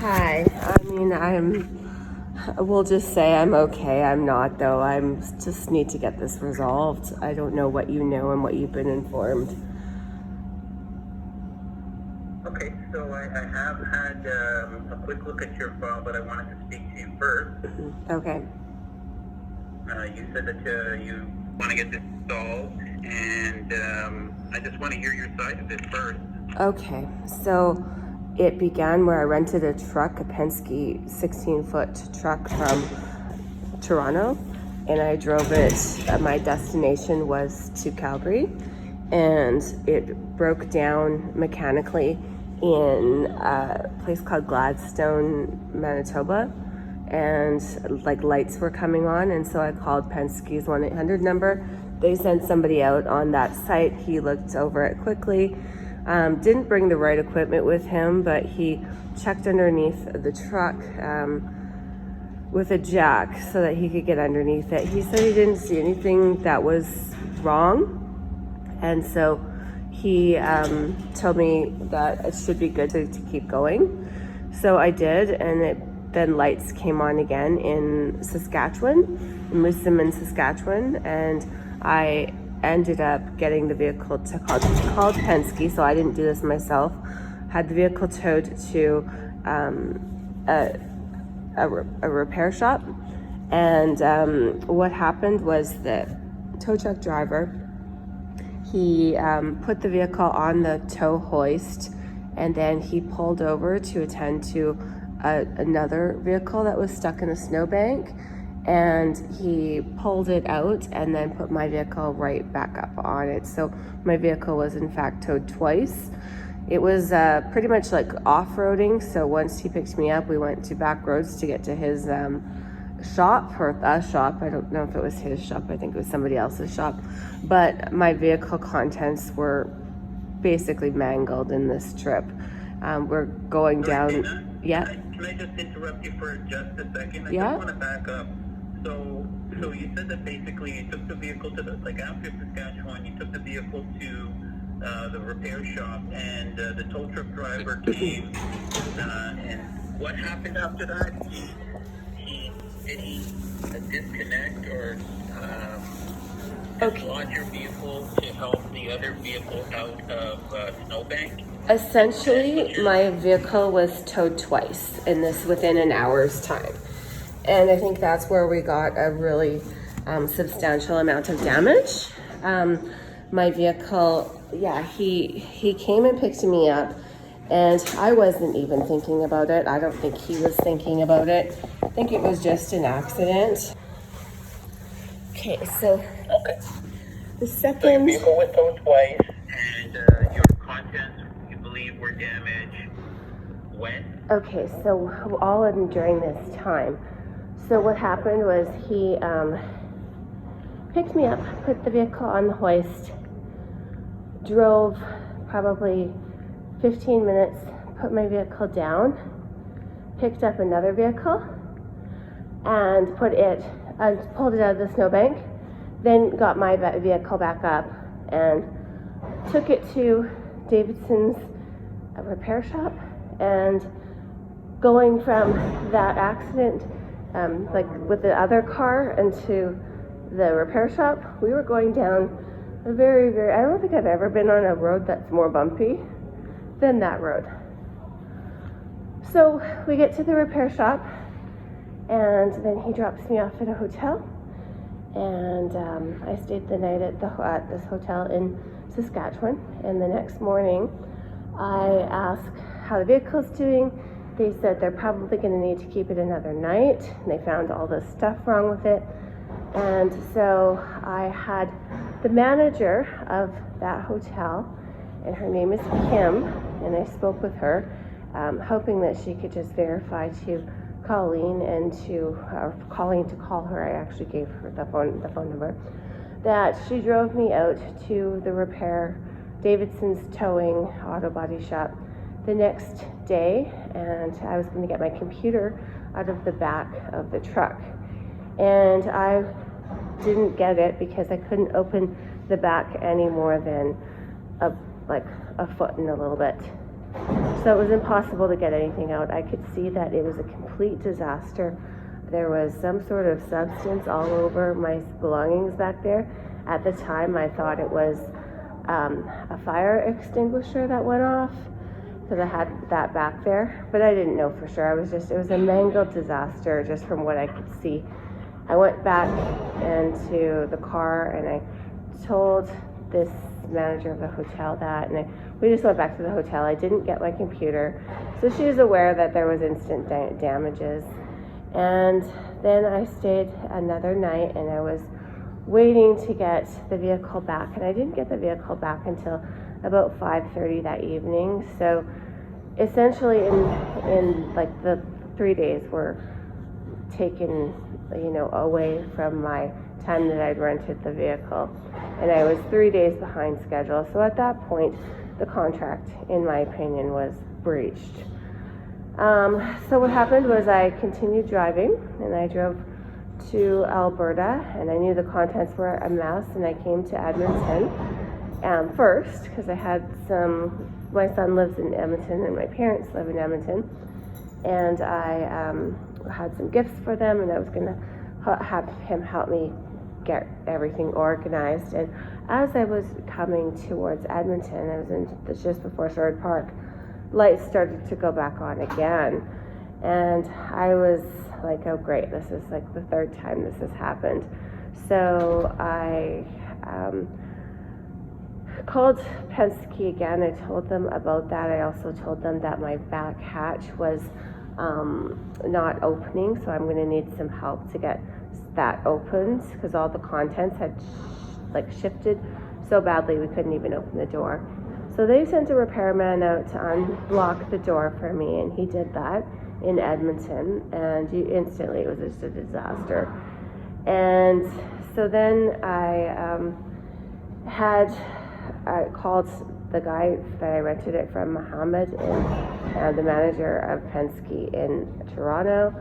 Hi. We'll just say I'm okay. I'm not, though. Just need to get this resolved. I don't know what you know and what you've been informed. Okay, so I have had a quick look at your file, but I wanted to speak to you first. Okay. You said that you want to get this solved, and I just want to hear your side of it first. Okay. So it began where I rented a truck, a Penske 16-foot truck from Toronto, and I drove it. My destination was to Calgary, and it broke down mechanically in a place called Gladstone, Manitoba, and like lights were coming on, and so I called Penske's 1-800 number. They sent somebody out on that site. He looked over it quickly. Didn't bring the right equipment with him, but he checked underneath the truck with a jack so that he could get underneath it. He said he didn't see anything that was wrong, and so he told me that it should be good to keep going. So I did, and then lights came on again in Saskatchewan, in Moosomin, Saskatchewan, and I ended up getting the vehicle called Penske, so I didn't do this myself. Had the vehicle towed to a repair shop, and what happened was the tow truck driver, he put the vehicle on the tow hoist, and then he pulled over to attend to another vehicle that was stuck in a snowbank, and he pulled it out and then put my vehicle right back up on it. So my vehicle was in fact towed twice. It was pretty much like off-roading, so once he picked me up, we went to back roads to get to his shop, or a shop. I don't know if it was his shop. I think it was somebody else's shop. But my vehicle contents were basically mangled in this trip. We're going down. Yeah. Can I just interrupt you for just a second? I Yeah. just want to back up. So you said that basically you took the vehicle to after Saskatchewan, you took the vehicle to the repair shop, and the tow truck driver came. And what happened after that? Did he disconnect or dislodge your vehicle to help the other vehicle out of snowbank? Essentially, my vehicle was towed twice within an hour's time. And I think that's where we got a really substantial amount of damage. My vehicle, he came and picked me up, and I wasn't even thinking about it. I don't think he was thinking about it. I think it was just an accident. Okay, so the second... So your vehicle was towed twice, and your contents, you believe, were damaged when? Okay, so all in during this time. So what happened was he picked me up, put the vehicle on the hoist, drove probably 15 minutes, put my vehicle down, picked up another vehicle, and pulled it out of the snowbank, then got my vehicle back up and took it to Davidson's repair shop. And going from that accident, like with the other car, into the repair shop, we were going down a very, very, I don't think I've ever been on a road that's more bumpy than that road. So we get to the repair shop, and then he drops me off at a hotel, and I stayed the night at this hotel in Saskatchewan. And the next morning I asked how the vehicle's doing. They said they're probably going to need to keep it another night. They found all this stuff wrong with it. And so I had the manager of that hotel, and her name is Kim, and I spoke with her, hoping that she could just verify to Colleen and Colleen to call her. I actually gave her the phone number, that she drove me out to the repair, Davidson's Towing Auto Body Shop, the next day, and I was going to get my computer out of the back of the truck, and I didn't get it because I couldn't open the back any more than a foot and a little bit. So it was impossible to get anything out. I could see that it was a complete disaster. There was some sort of substance all over my belongings back there. At the time, I thought it was a fire extinguisher that went off, because I had that back there, but I didn't know for sure. It was a mangled disaster just from what I could see. I went back into the car and I told this manager of the hotel that, and we just went back to the hotel. I didn't get my computer, so she was aware that there was instant damages. And then I stayed another night and I was waiting to get the vehicle back, and I didn't get the vehicle back until about 5:30 that evening. So essentially in like the 3 days were taken, away from my time that I'd rented the vehicle, and I was 3 days behind schedule. So at that point, the contract, in my opinion, was breached. So what happened was I continued driving, and I drove to Alberta, and I knew the contents were a mess, and I came to Edmonton first because I had my son lives in Edmonton and my parents live in Edmonton, and I had some gifts for them, and I was going to have him help me get everything organized. And as I was coming towards Edmonton, I was just before Sword Park, lights started to go back on again, and I was like, oh great, this is like the third time this has happened. So I called Penske again. I told them about that. I also told them that my back hatch was not opening, so I'm going to need some help to get that opened, because all the contents had shifted so badly we couldn't even open the door. So they sent a repairman out to unblock the door for me, and he did that in Edmonton, and instantly it was just a disaster. And so then I called the guy that I rented it from, Mohammed, and the manager of Penske in Toronto,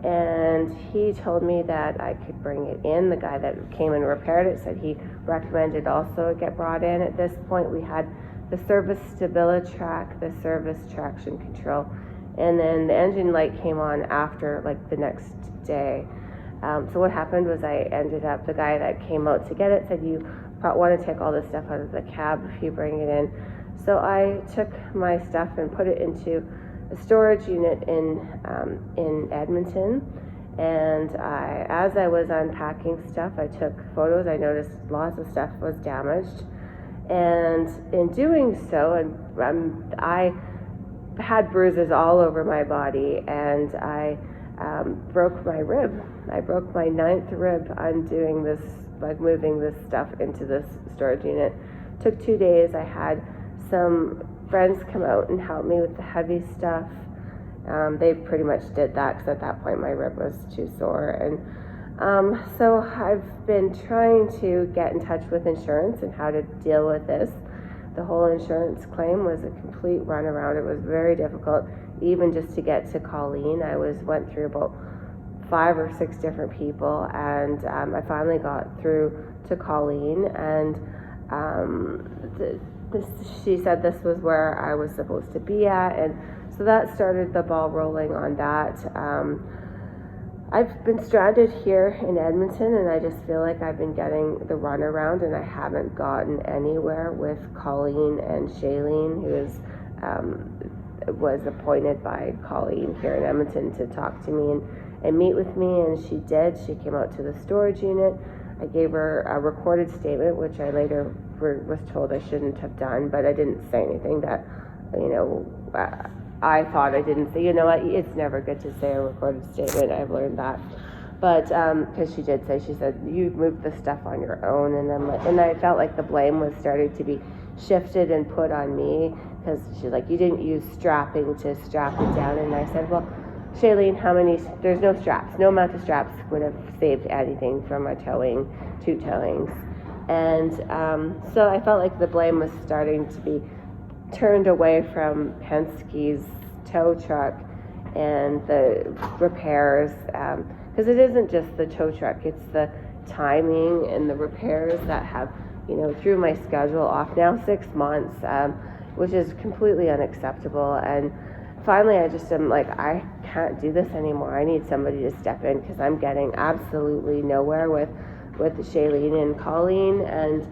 and he told me that I could bring it in. The guy that came and repaired it said he recommended also it get brought in. At this point, we had the service StabiliTrak, the service traction control, and then the engine light came on after, the next day. So what happened was the guy that came out to get it said, you want to take all this stuff out of the cab if you bring it in. So I took my stuff and put it into a storage unit in Edmonton, and as I was unpacking stuff, I took photos. I noticed lots of stuff was damaged, and in doing so, I had bruises all over my body, and I broke my rib. I broke my 9th rib undoing this, moving this stuff into this storage unit. Took 2 days. I had some friends come out and help me with the heavy stuff. They pretty much did that because at that point my rib was too sore. And so I've been trying to get in touch with insurance and how to deal with this. The whole insurance claim was a complete runaround. It was very difficult, even just to get to Colleen. I went through about 5 or 6 different people, and I finally got through to Colleen, and she said this was where I was supposed to be at, and so that started the ball rolling on that. I've been stranded here in Edmonton, and I just feel like I've been getting the runaround, and I haven't gotten anywhere with Colleen and Shailene, who was appointed by Colleen here in Edmonton to talk to me and meet with me, and she did. She came out to the storage unit. I gave her a recorded statement, which I later was told I shouldn't have done, but I didn't say anything that, I thought I didn't say. You know what, it's never good to say a recorded statement. I've learned that. But because she did say, she said, you moved the stuff on your own, and I felt like the blame was starting to be shifted and put on me, because she's like, you didn't use strapping to strap it down. And I said, well, Shailene, there's no straps. No amount of straps would have saved anything from two towings. And so I felt like the blame was starting to be turned away from Penske's tow truck and the repairs, because it isn't just the tow truck, it's the timing and the repairs that have, threw my schedule off now 6 months. which is completely unacceptable. And finally, I just am like, I can't do this anymore. I need somebody to step in because I'm getting absolutely nowhere with Shailene and Colleen. And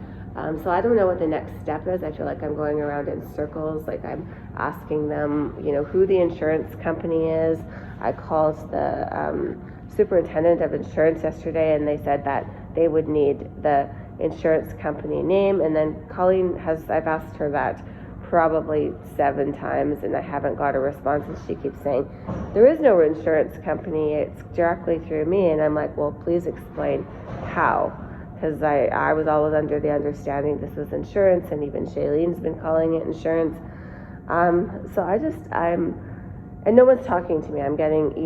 so I don't know what the next step is. I feel like I'm going around in circles. Like I'm asking them, who the insurance company is. I called the superintendent of insurance yesterday, and they said that they would need the insurance company name. And then Colleen I've asked her that probably 7 times, and I haven't got a response. And she keeps saying, there is no insurance company. It's directly through me. And I'm like, well, please explain how. Because I was always under the understanding this was insurance, and even Shailene's been calling it insurance. And no one's talking to me.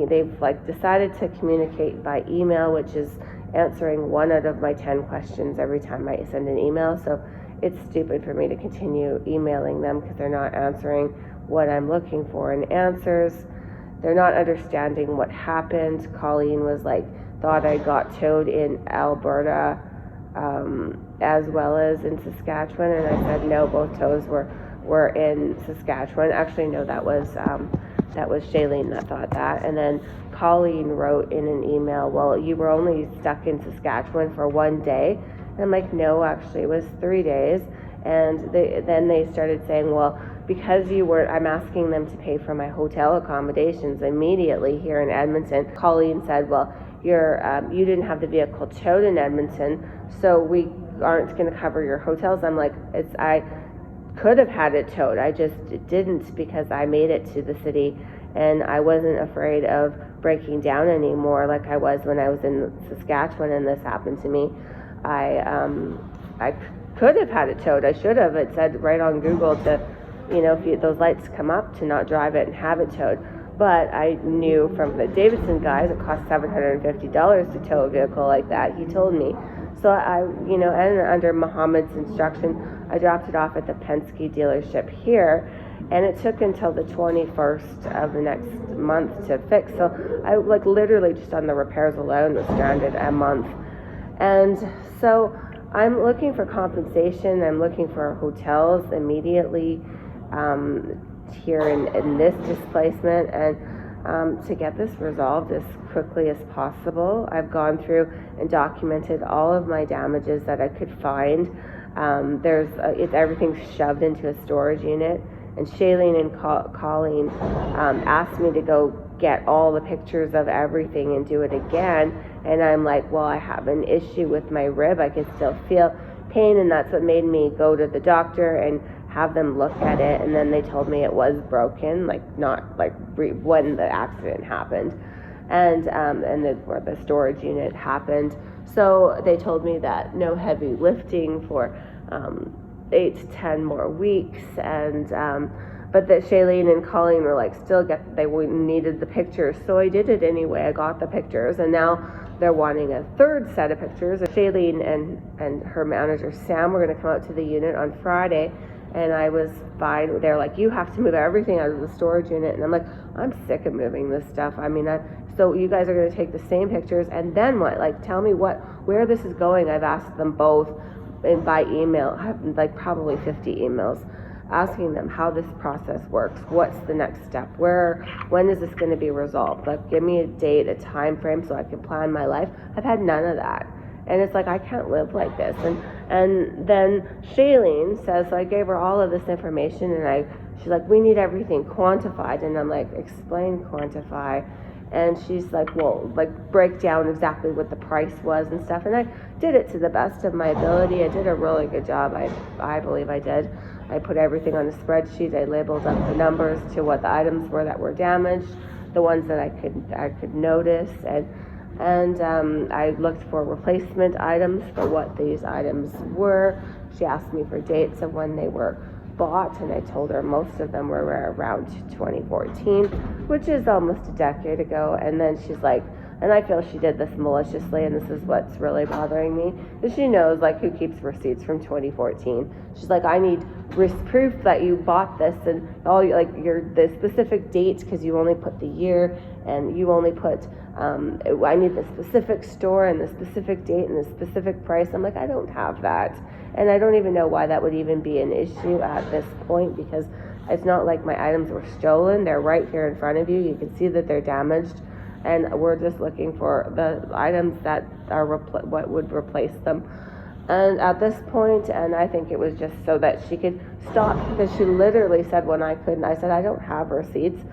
They've decided to communicate by email, which is answering 1 out of my 10 questions every time I send an email. So it's stupid for me to continue emailing them because they're not answering what I'm looking for in answers. They're not understanding what happened. Colleen thought I got towed in Alberta as well as in Saskatchewan, and I said no, both tows were in Saskatchewan. Actually, no, that was Shailene that thought that. And then Colleen wrote in an email, well, you were only stuck in Saskatchewan for 1 day. And I'm like, no, actually it was 3 days. And then they started saying, well, because I'm asking them to pay for my hotel accommodations immediately here in Edmonton. Colleen said, well, you didn't have the vehicle towed in Edmonton, so we aren't going to cover your hotels. I'm like, I could have had it towed. I just didn't because I made it to the city and I wasn't afraid of breaking down anymore like I was when I was in Saskatchewan and this happened to me. I could have had it towed. I should have. It said right on Google to, if those lights come up, to not drive it and have it towed. But I knew from the Davidson guys it cost $750 to tow a vehicle like that. He told me. So and under Mohammed's instruction, I dropped it off at the Penske dealership here, and it took until the 21st of the next month to fix. So I literally just on the repairs alone was stranded a month. And so I'm looking for compensation. I'm looking for hotels immediately here in this displacement, and to get this resolved as quickly as possible. I've gone through and documented all of my damages that I could find. Everything's shoved into a storage unit, and Shailene and Colleen asked me to go get all the pictures of everything and do it again. And I'm like, well, I have an issue with my rib. I can still feel pain, and that's what made me go to the doctor and have them look at it. And then they told me it was broken, when the accident happened, and where the storage unit happened. So they told me that no heavy lifting for 8 to 10 more weeks, and but that Shailene and Colleen were they needed the pictures. So I did it anyway. I got the pictures, and now they're wanting a 3rd set of pictures. Shailene and her manager Sam were going to come out to the unit on Friday, and I was fine. They're like, you have to move everything out of the storage unit, and I'm like, I'm sick of moving this stuff. So you guys are going to take the same pictures, and then what? Tell me where this is going. I've asked them both, and by email, I have probably 50 emails asking them how this process works. What's the next step? When is this going to be resolved? Give me a date, a time frame so I can plan my life. I've had none of that. And it's I can't live like this. And then Shailene says, so I gave her all of this information, and she's like, we need everything quantified. And I'm like, explain quantify. And she's like, well, break down exactly what the price was and stuff. And I did it to the best of my ability. I did a really good job. I believe I did. I put everything on a spreadsheet. I labeled up the numbers to what the items were that were damaged, the ones that I could notice, and I looked for replacement items for what these items were. She asked me for dates of when they were bought, and I told her most of them were around 2014, which is almost a decade ago. And then she's like, and I feel she did this maliciously, and this is what's really bothering me, is she knows like who keeps receipts from 2014. She's like, I need proof that you bought this and all like the specific date, because you only put the year and you only put I need the specific store and the specific date and the specific price. I'm like, I don't have that, and I don't even know why that would even be an issue at this point, because it's not like my items were stolen. They're right here in front of you. You can see that they're damaged, and we're just looking for the items that are what would replace them. And at this point, and I think it was just so that she could stop, because she literally said when I couldn't, I said, I don't have receipts.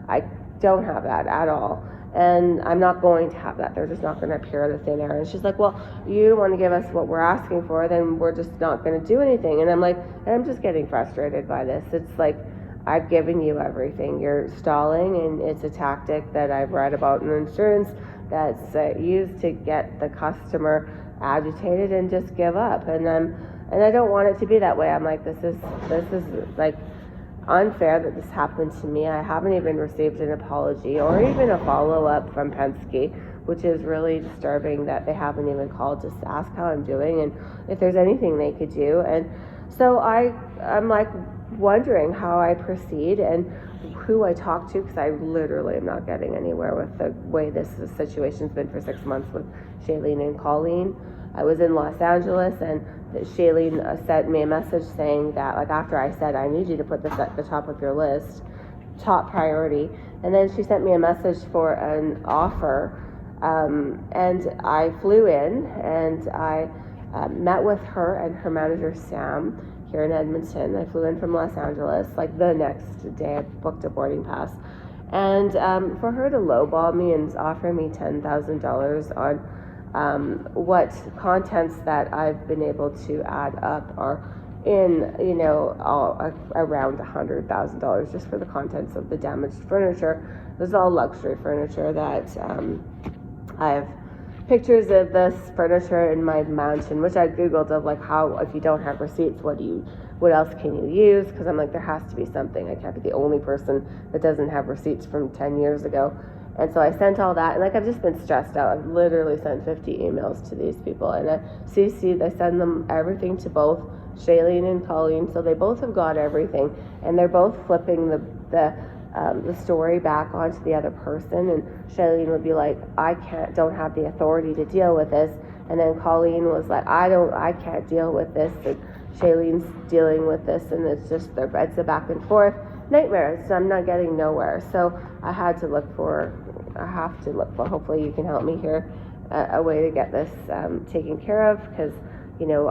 I don't have that at all. And I'm not going to have that. They're just not going to appear out of thin air. And she's like, well, you don't want to give us what we're asking for, then we're just not going to do anything. And I'm like, I'm just getting frustrated by this. It's like, I've given you everything. You're stalling, and it's a tactic that I've read about in insurance that's used to get the customer agitated and just give up. And I don't want it to be that way. I'm like, this is like unfair that this happened to me. I haven't even received an apology or even a follow-up from Penske, which is really disturbing that they haven't even called just to ask how I'm doing and if there's anything they could do. And so I'm like wondering how I proceed and who I talk to, because I literally am not getting anywhere with the way this situation's been for 6 months with Shailene and Colleen. I was in Los Angeles, and Shailene sent me a message saying that, like, after I said, I need you to put this at the top of your list, top priority, and then she sent me a message for an offer, and I flew in, and I met with her and her manager, Sam, here in Edmonton. I flew in from Los Angeles, like the next day. I booked a boarding pass, and for her to lowball me and offer me $10,000 on what contents that I've been able to add up are in, around $100,000 just for the contents of the damaged furniture. This is all luxury furniture that I have pictures of this furniture in my mansion, which I googled of like, how, if you don't have receipts, what else can you use? Because I'm like, there has to be something. I can't be the only person that doesn't have receipts from 10 years ago. And so I sent all that, and like, I've just been stressed out. I've literally sent 50 emails to these people, and I send them everything to both Shailene and Colleen, so they both have got everything, and they're both flipping the story back onto the other person. And Shailene would be like, I don't have the authority to deal with this, and then Colleen was like, I can't deal with this, and Shailene's dealing with this, and it's a back and forth nightmare. So I'm not getting nowhere. So I have to look for, hopefully you can help me here, a way to get this taken care of, because no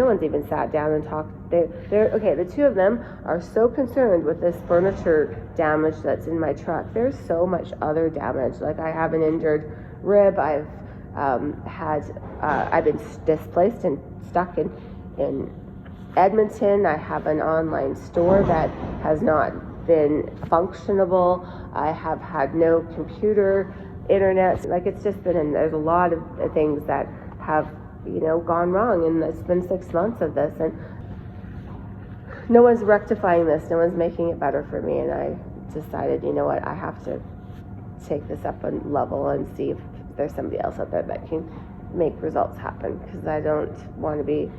one's even sat down and talked. They're okay. The two of them are so concerned with this furniture damage that's in my truck. There's so much other damage. Like, I have an injured rib. I've been displaced and stuck in Edmonton. I have an online store that has not been functionable. I have had no computer, internet. Like, it's just been, there's a lot of things that have gone wrong, and it's been 6 months of this, and no one's rectifying this. No one's making it better for me, and I decided, you know what, I have to take this up a level and see if there's somebody else out there that can make results happen, because I don't want to be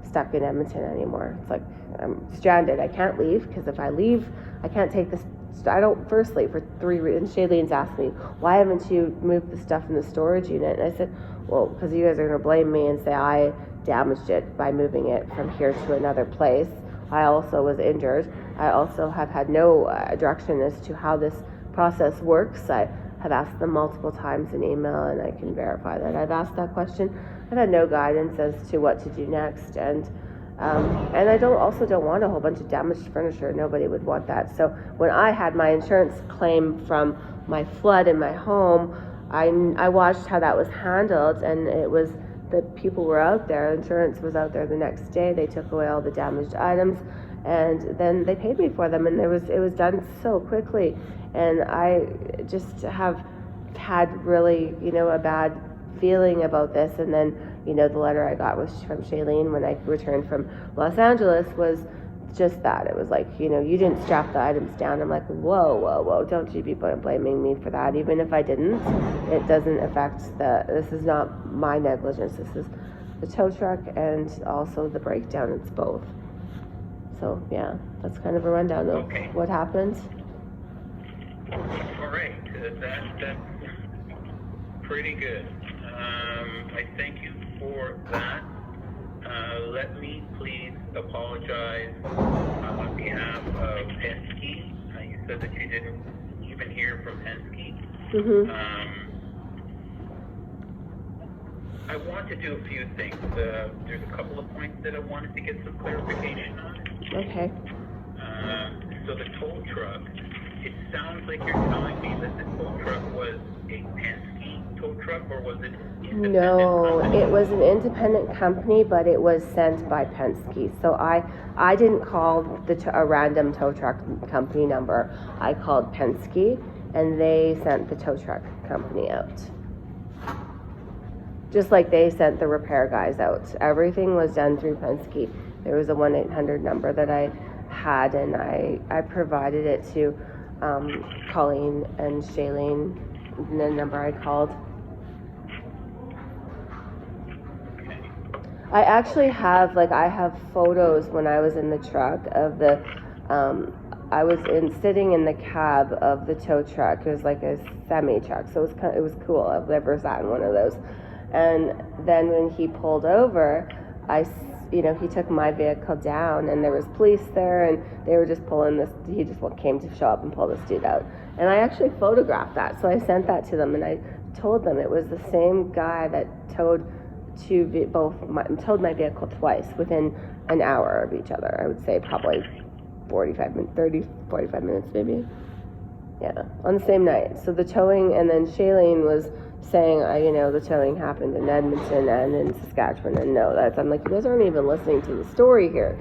stuck in Edmonton anymore. It's like I'm stranded. I can't leave, because if I leave, I can't take this. I don't, firstly, for 3 reasons. Shailene's asked me, why haven't you moved the stuff in the storage unit? And I said, well, because you guys are going to blame me and say I damaged it by moving it from here to another place. I also was injured. I also have had no direction as to how this process works. I have asked them multiple times in email, and I can verify that I've asked that question. I've had no guidance as to what to do next, and I don't want a whole bunch of damaged furniture. Nobody would want that. So when I had my insurance claim from my flood in my home, I watched how that was handled, and it was, the people were out there, insurance was out there the next day. They took away all the damaged items, and then they paid me for them, and it was done so quickly. And I just have had really, a bad feeling about this. And then, the letter I got was from Shailene when I returned from Los Angeles was just that. It was like, you know, you didn't strap the items down. I'm like, whoa, don't you be blaming me for that. Even if I didn't, it doesn't affect this is not my negligence. This is the tow truck and also the breakdown. It's both. So yeah, that's kind of a rundown of what happened. All right, that's pretty good. I thank you for that. Let me please apologize on behalf of Penske. You said that you didn't even hear from Penske. Mm-hmm. I want to do a few things. There's a couple of points that I wanted to get some clarification on. Okay. So the tow truck, it sounds like you're telling me that the tow truck was a Penske tow truck, or was it independent? No, company? it was an independent company, but it was sent by Penske. So I didn't call a random tow truck company number. I called Penske, and they sent the tow truck company out. Just like they sent the repair guys out. Everything was done through Penske. There was a 1-800 number that I had, and I provided it to Colleen and Shailene, the number I called. I actually have, I have photos when I was in the truck of the, I was sitting in the cab of the tow truck. It was like a semi truck, so it was cool. I've never sat in one of those. And then when he pulled over, he took my vehicle down, and there was police there, and they were just pulling this. He just came to show up and pull this dude out. And I actually photographed that, so I sent that to them, and I told them it was the same guy that towed my vehicle twice within an hour of each other. I would say probably 45 minutes maybe. Yeah, on the same night. So the towing, and then Shailene was saying, the towing happened in Edmonton and in Saskatchewan, and I'm like, you guys aren't even listening to the story here.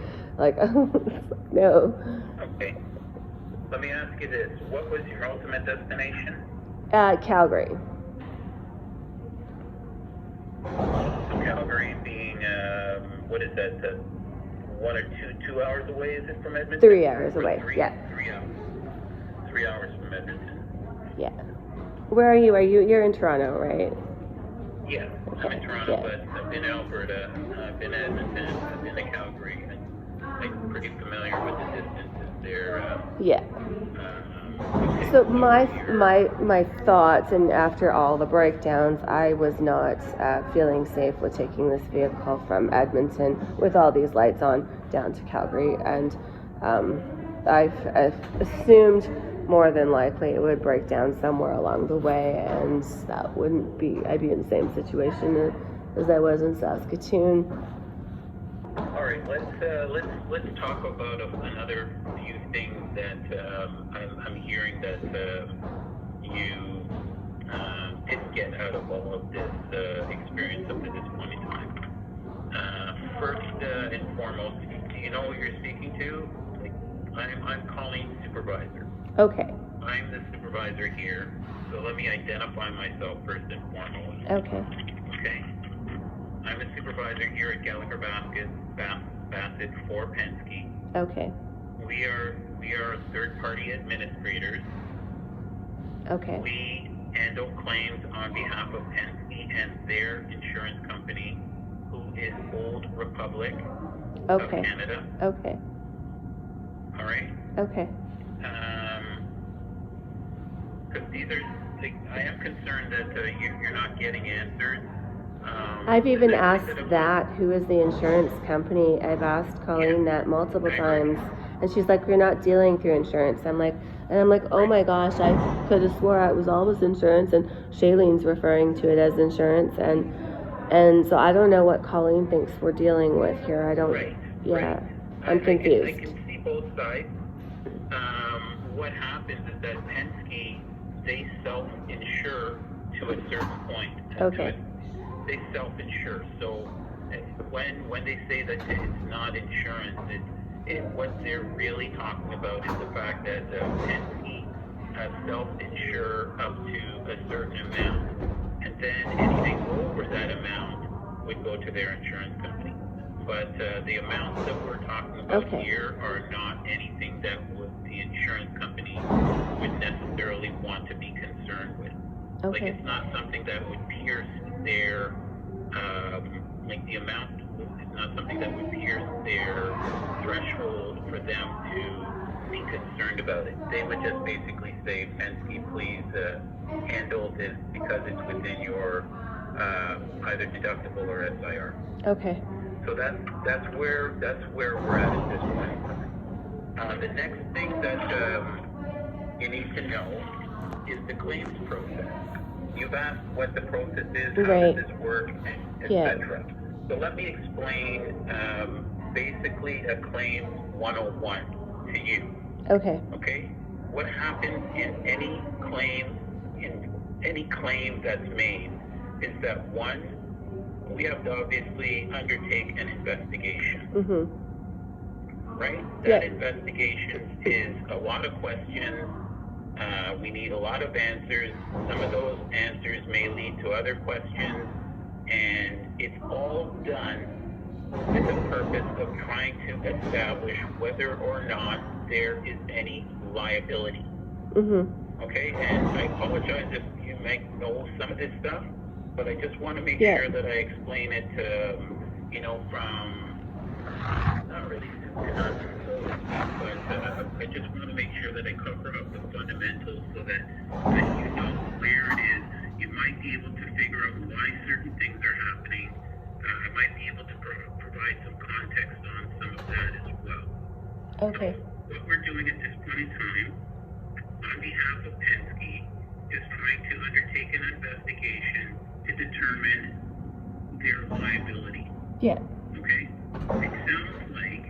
No. Okay. Let me ask you this. What was your ultimate destination? Calgary. So Calgary being, what is that, 1 or 2 hours away, is it, from Edmonton? 3 hours away, yeah. 3 hours. 3 hours from Edmonton. Yeah. Where are you? You're in Toronto, right? Yeah, I'm in Toronto, but I've been in Alberta, I've been to Edmonton, I've been to Calgary, and I'm pretty familiar with the distances there. Yeah. Okay, so my thoughts, and after all the breakdowns, I was not feeling safe with taking this vehicle from Edmonton with all these lights on down to Calgary, and I've assumed more than likely it would break down somewhere along the way, and that wouldn't be, I'd be in the same situation as I was in Saskatoon. All right, let's talk about another few things that I'm hearing that you didn't get out of all of this experience up to this point in time. First and foremost, do you know what you're speaking to? I'm calling supervisor. Okay. I'm the supervisor here, so let me identify myself first and foremost. Okay. Okay. I'm a supervisor here at Gallagher Bassett for Penske. Okay. We are third-party administrators. Okay. We handle claims on behalf of Penske and their insurance company, who is Old Republic of Canada. Okay. All right. Okay. Because these are, I am concerned that you're not getting answers. I've even asked that, who is the insurance company. I've asked Colleen that multiple times, and she's like, "We're not dealing through insurance." I'm like, oh my gosh, I could have swore it was always insurance, and Shailene's referring to it as insurance, and so I don't know what Colleen thinks we're dealing with here. I don't. Right. Yeah, right. I'm confused. I can see both sides. What happens is that Penske, they self-insure to a certain point. Okay. They self-insure. So when they say that it's not insurance, what they're really talking about is the fact that Penske self-insure up to a certain amount, and then anything over that amount would go to their insurance company. but the amounts that we're talking about Okay. here are not anything that the insurance company would necessarily want to be concerned with. Like, Okay. it's not something that would pierce their, like the amount is not something that would pierce their threshold for them to be concerned about it. They would just basically say, Penske, please handle this because it's within your either deductible or SIR. Okay. So that's where we're at this point. The next thing that you need to know is the claims process. You've asked what the process is, how Right. does this work, etc. So let me explain basically a claim 101 to you. Okay. Okay? What happens in any claim that's made is that one, we have to obviously undertake an investigation. Mhm. Right? That investigation is a lot of questions. We need a lot of answers. Some of those answers may lead to other questions, and it's all done with the purpose of trying to establish whether or not there is any liability. Mhm. Okay? And I apologize if you might know some of this stuff, but I just want to make Yeah. sure that I explain it, from not really soup to nuts, but I just want to make sure that I cover up the fundamentals so that you know where it is. You might be able to figure out why certain things are happening. I might be able to provide some context on some of that as well. Okay. So what we're doing at this point in time, on behalf of Penske, is trying to undertake an investigation to determine their liability. Yeah. Okay? It sounds like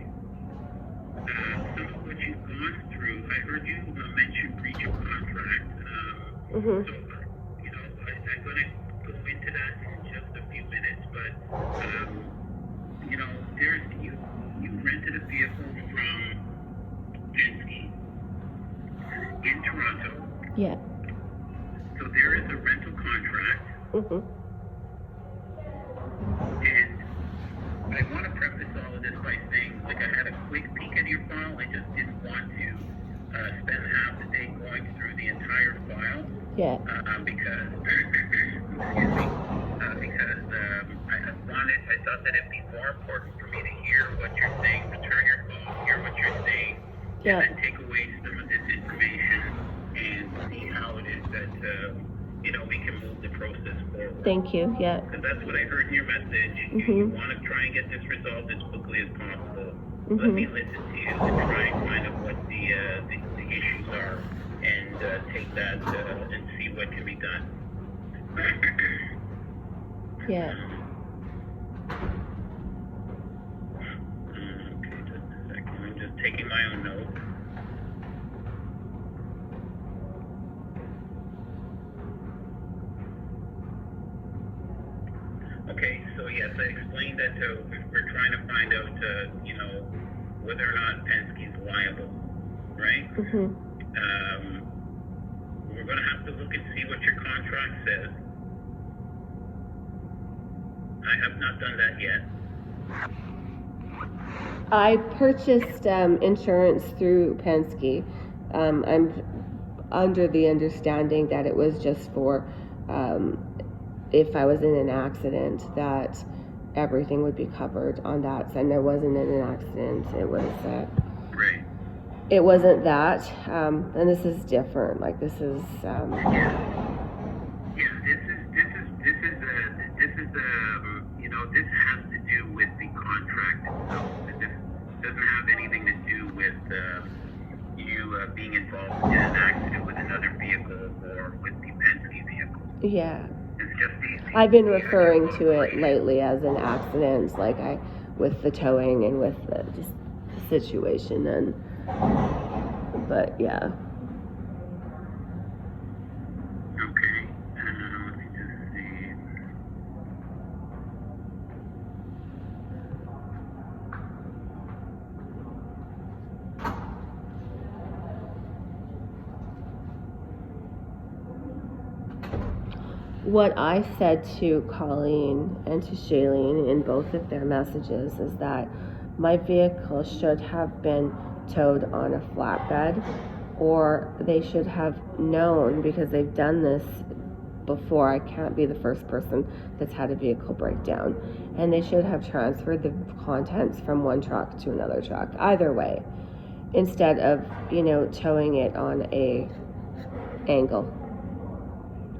some of what you've gone through, I heard you mention breach of contract. Mhm. So, I'm going to go into that in just a few minutes, but, you rented a vehicle from Penske in Toronto. Yeah. So there is a rental contract, Mhm. and I want to preface all of this by saying, like, I had a quick peek at your file. I just didn't want to spend half the day going through the entire file. Yeah. Because, excuse me, I thought that it'd be more important for me to hear what you're saying, return your call, hear what you're saying, Yeah. and then take away some of this information and see how it is that, we can move the process forward. Thank you. Yeah. Because that's what I heard in your message. You Mhm. want to try and get this resolved as quickly as possible. Mhm. Let me listen to you and try and find out what the issues are and take that and see what can be done. Yeah. Okay, just a second. I'm just taking my own notes. Okay, so yes, I explained that we're trying to find out, whether or not Penske's liable, right? Mhm. We're going to have to look and see what your contract says. I have not done that yet. I purchased insurance through Penske. I'm under the understanding that it was just for if I was in an accident, that everything would be covered on that. And I wasn't in an accident. It was. Right. It wasn't that, and this is different. Like this is. This has to do with the contract itself. This doesn't have anything to do with you being involved in an accident with another vehicle or with the Penske vehicle. Yeah. It's just the I've been referring to it lately as an accident, with the towing and with just the situation, but yeah. Okay, let me just see. what I said to Colleen and to Shailene in both of their messages is that my vehicle should have been towed on a flatbed, or they should have known, because they've done this before. I can't be the first person that's had a vehicle breakdown, and they should have transferred the contents from one truck to another truck, either way, instead of towing it on a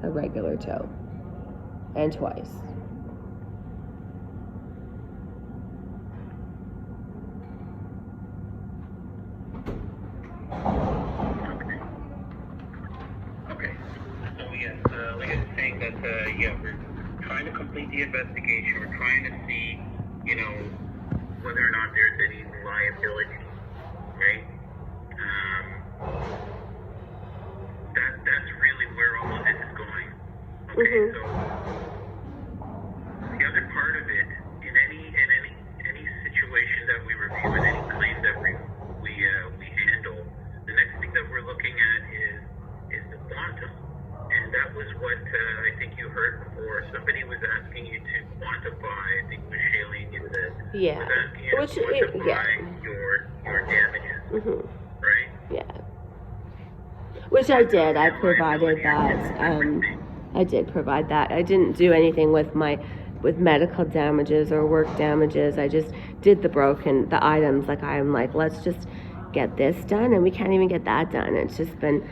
regular tow, and twice. Okay. So yes, like I was saying that we're trying to complete the investigation. We're trying to see, whether or not there's any liability, right? That's really where all of this is going. Okay, so the other part of it, in any situation that we review and any claim that we handle, the next thing that we're looking at is the quantum, and that was what I think you heard before. Somebody was asking you to quantify. I think it was Shailene. You said was asking you to quantify your damages, right? Yeah. Which I did. I provided that. I did provide that. I didn't do anything with medical damages or work damages. I just did the items. I'm like, let's just get this done, and we can't even get that done. It's just been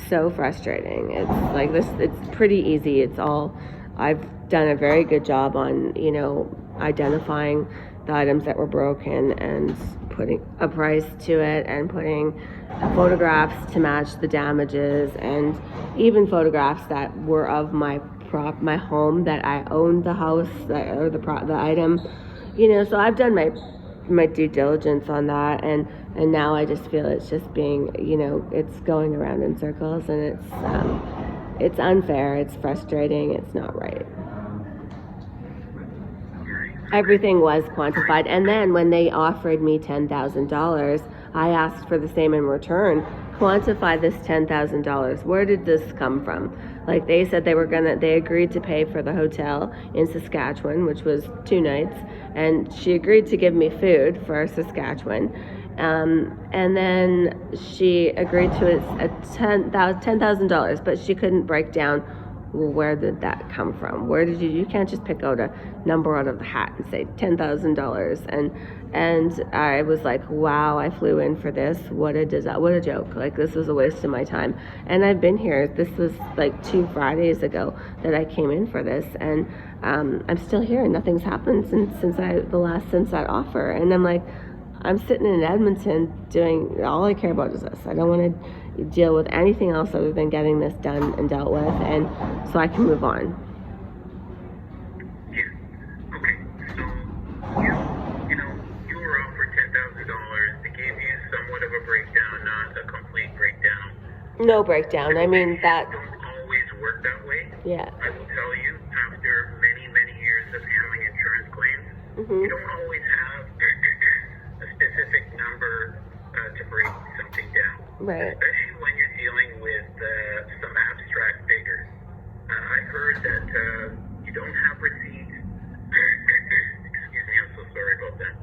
so frustrating. It's like this. It's pretty easy. I've done a very good job on identifying the items that were broken and putting a price to it, and putting photographs to match the damages, and even photographs that were of my home, that I owned the house, or the item, so I've done my due diligence on that, and now I just feel it's just being, it's going around in circles, and it's unfair, it's frustrating, it's not right. Everything was quantified, and then when they offered me $10,000, I asked for the same in return. Quantify this $10,000. Where did this come from? Like, they said they agreed to pay for the hotel in Saskatchewan, which was 2 nights, and she agreed to give me food for Saskatchewan. And then she agreed to $10,000, but she couldn't break down, well, where did that come from? Where did you can't just pick out a number out of the hat and say $10,000. And I was like, wow, I flew in for this. What a joke. Like, this was a waste of my time. And I've been here. This was like 2 Fridays ago that I came in for this, and I'm still here, and nothing's happened since that offer. And I'm like, I'm sitting in Edmonton doing, all I care about is this. I don't want to deal with anything else other than getting this done and dealt with, and so I can move on. Yeah. Okay. So you were offered $10,000. They gave you somewhat of a breakdown, not a complete breakdown. No breakdown. I mean, that don't always work that way. Yeah. I will tell you, after many years of handling insurance claims, you don't always have a specific number to break something down. Right. Especially when you're dealing with some abstract figures. I heard that you don't have receipts. Excuse me, I'm so sorry about that.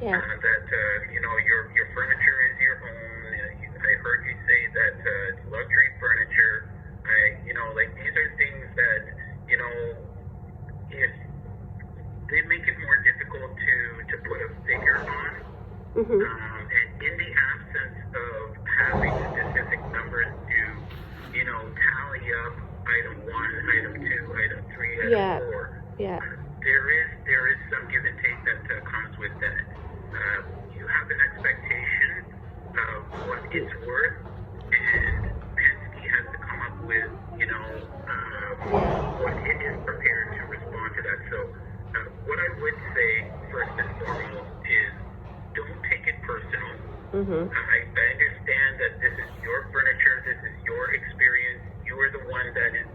Yeah. That your furniture is your own. I heard you say that it's luxury furniture. These are things that if they make it more difficult to put a figure on. And in the absence of having specific numbers to, tally up item 1, item 2, item 3, item 4, there is some give and take that comes with that. You have an expectation of what it's worth, and Penske has to come up with, what it is prepared to respond to that. So what I would say, first and foremost, is don't take it personal. I understand that this is your furniture, this is your experience, you are the one that is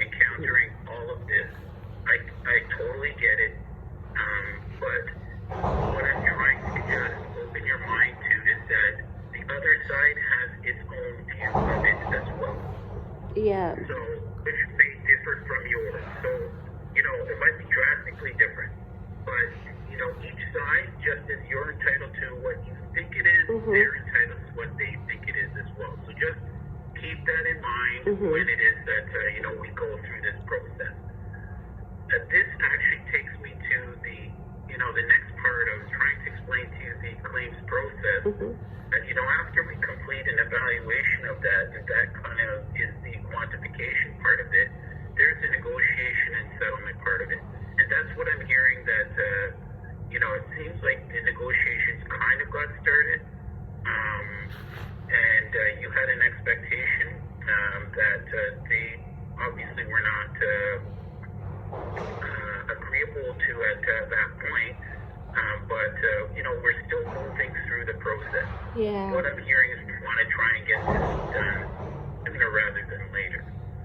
encountering all of this. I totally get it, but what I'm trying to just open your mind to is that the other side has its own view of it as well. Yeah. So if differ from yours. So, it might be drastically different. But, each side, just as you're entitled to what you think it is, they're entitled to what they think it is as well. So just keep that in mind when it is that, we go through this process. This actually takes me to the next part. I was trying to explain to you the claims process. And, after we complete an evaluation of that, and that kind of is the quantification part of it, there's the negotiation and settlement part of it. And that's what I'm hearing that, it seems like the negotiations kind of got started. And you had an expectation that they obviously were not agreeable to at that point. But we're still moving through the process. Yeah. What I'm hearing is we want to try and get this done sooner rather than later.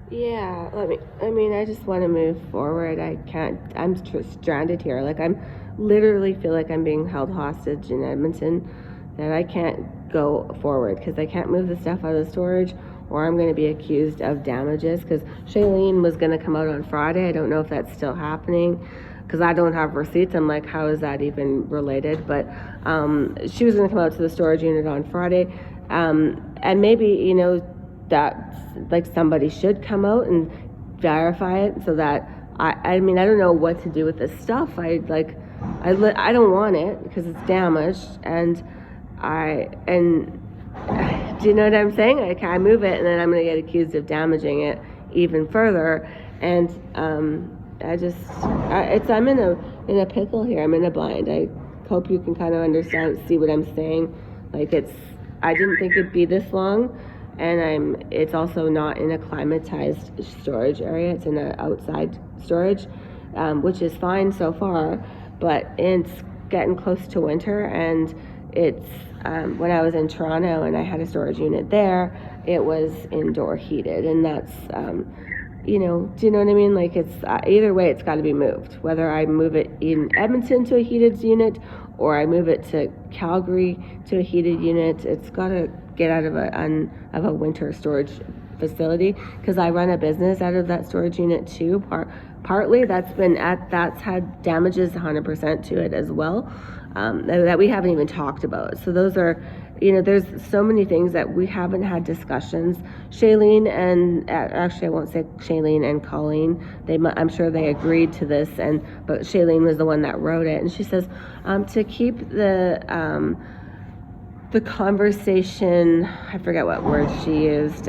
Yeah, I just want to move forward. I'm stranded here. Like, I'm literally feel like I'm being held hostage in Edmonton, that I can't go forward because I can't move the stuff out of storage, or I'm going to be accused of damages, because Shailene was going to come out on Friday. I don't know if that's still happening, because I don't have receipts. I'm like, how is that even related? But she was going to come out to the storage unit on Friday, and maybe, that like somebody should come out and verify it, so that I don't know what to do with this stuff. I don't want it because it's damaged, and do you know what I'm saying? I move it, and then I'm going to get accused of damaging it even further. And I'm in a pickle here. I'm in a bind. I hope you can kind of understand, see what I'm saying. Like, I didn't think it'd be this long, and it's also not in a climatized storage area. It's in an outside storage, which is fine so far, but it's getting close to winter, and it's when I was in Toronto and I had a storage unit there, it was indoor heated, and that's do you know what I mean? Like, it's either way, it's got to be moved. Whether I move it in Edmonton to a heated unit, or I move it to Calgary to a heated unit, it's got to get out of a winter storage facility, because I run a business out of that storage unit too. Partly that's had damages 100% to it as well, that we haven't even talked about. So those are, there's so many things that we haven't had discussions. Shailene and actually I won't say Shailene and Colleen, I'm sure they agreed to this, but Shailene was the one that wrote it, and she says to keep the conversation, I forget what word she used,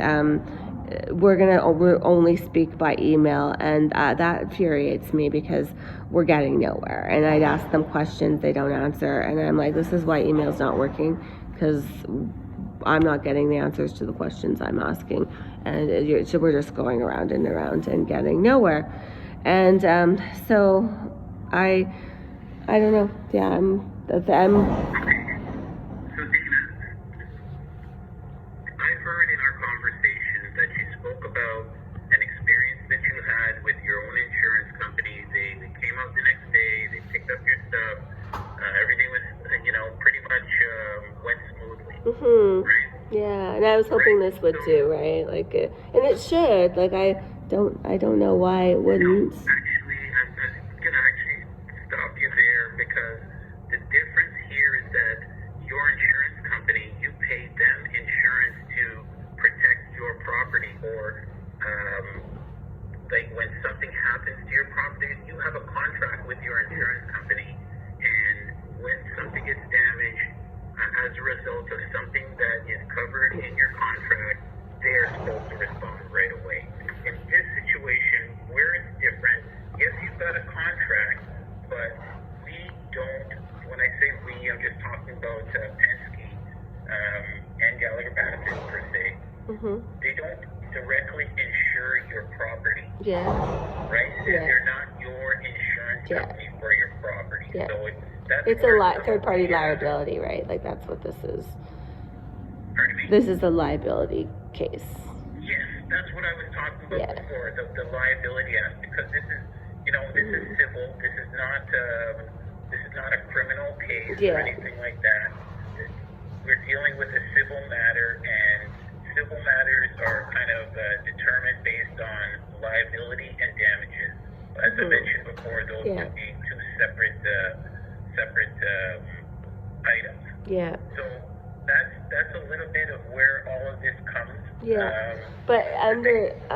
we're only speak by email, and that infuriates me, because we're getting nowhere. And I'd ask them questions, they don't answer, and I'm like, this is why email's not working, because I'm not getting the answers to the questions I'm asking, and so we're just going around and around and getting nowhere. And so I don't know. Yeah, I'm So Dana, I heard in our conversation that you spoke about an experience that you had with your own insurance company. They came out the next day, they picked up your stuff, everything was, pretty much went smoothly. Right? Yeah, and I was hoping this would too, right? Like, and it should. Like, I don't know why it wouldn't. Actually, I'm gonna actually stop you there, because the difference here is that your insurance company, you paid them insurance to protect your property, or like when something happens to your property, you have a contract with your insurance company, and when something gets damaged as a result of something that is covered in your contract, they're supposed to respond right away. In this situation, where it's different, yes, you've got a contract, but we don't, when I say we, I'm just talking about Penske and Gallagher Bassett per se. They don't directly insure your property. Yeah. Right? Yeah. They're not your insurance company for your property. Yeah. So it's a third-party liability, right? Like, that's what this is. Pardon me? This is a liability case. Yes, that's what I was talking about before, the liability aspect, because this is, this is civil. This is not a criminal case or anything like that. We're dealing with a civil matter, and civil matters are kind of determined based on liability and damages. As I mentioned before, those Yeah. would be two separate items. Yeah. So that's a little bit of where all of this comes. Yeah. But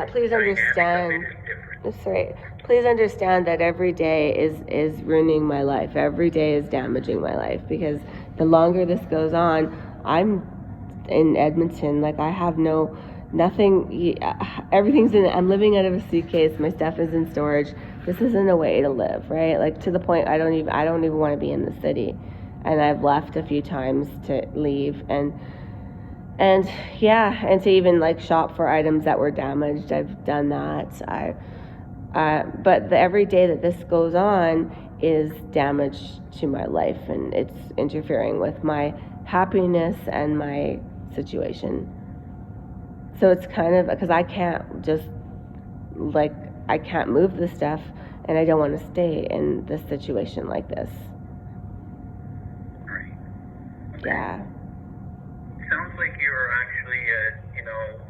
please dynamic of understand. it is different. That's right. Please understand that every day is ruining my life. Every day is damaging my life, because the longer this goes on, I'm in Edmonton. Like, I have nothing. Everything's I'm living out of a suitcase. My stuff is in storage. This isn't a way to live, right? Like, to the point I don't even want to be in the city, and I've left a few times to leave and to even like shop for items that were damaged. I've done that. But every day that this goes on is damage to my life, and it's interfering with my happiness and my situation. So it's kind of, because I can't just, like, I can't move this stuff, and I don't want to stay in this situation like this. Right. Okay. Yeah. Sounds like you're actually,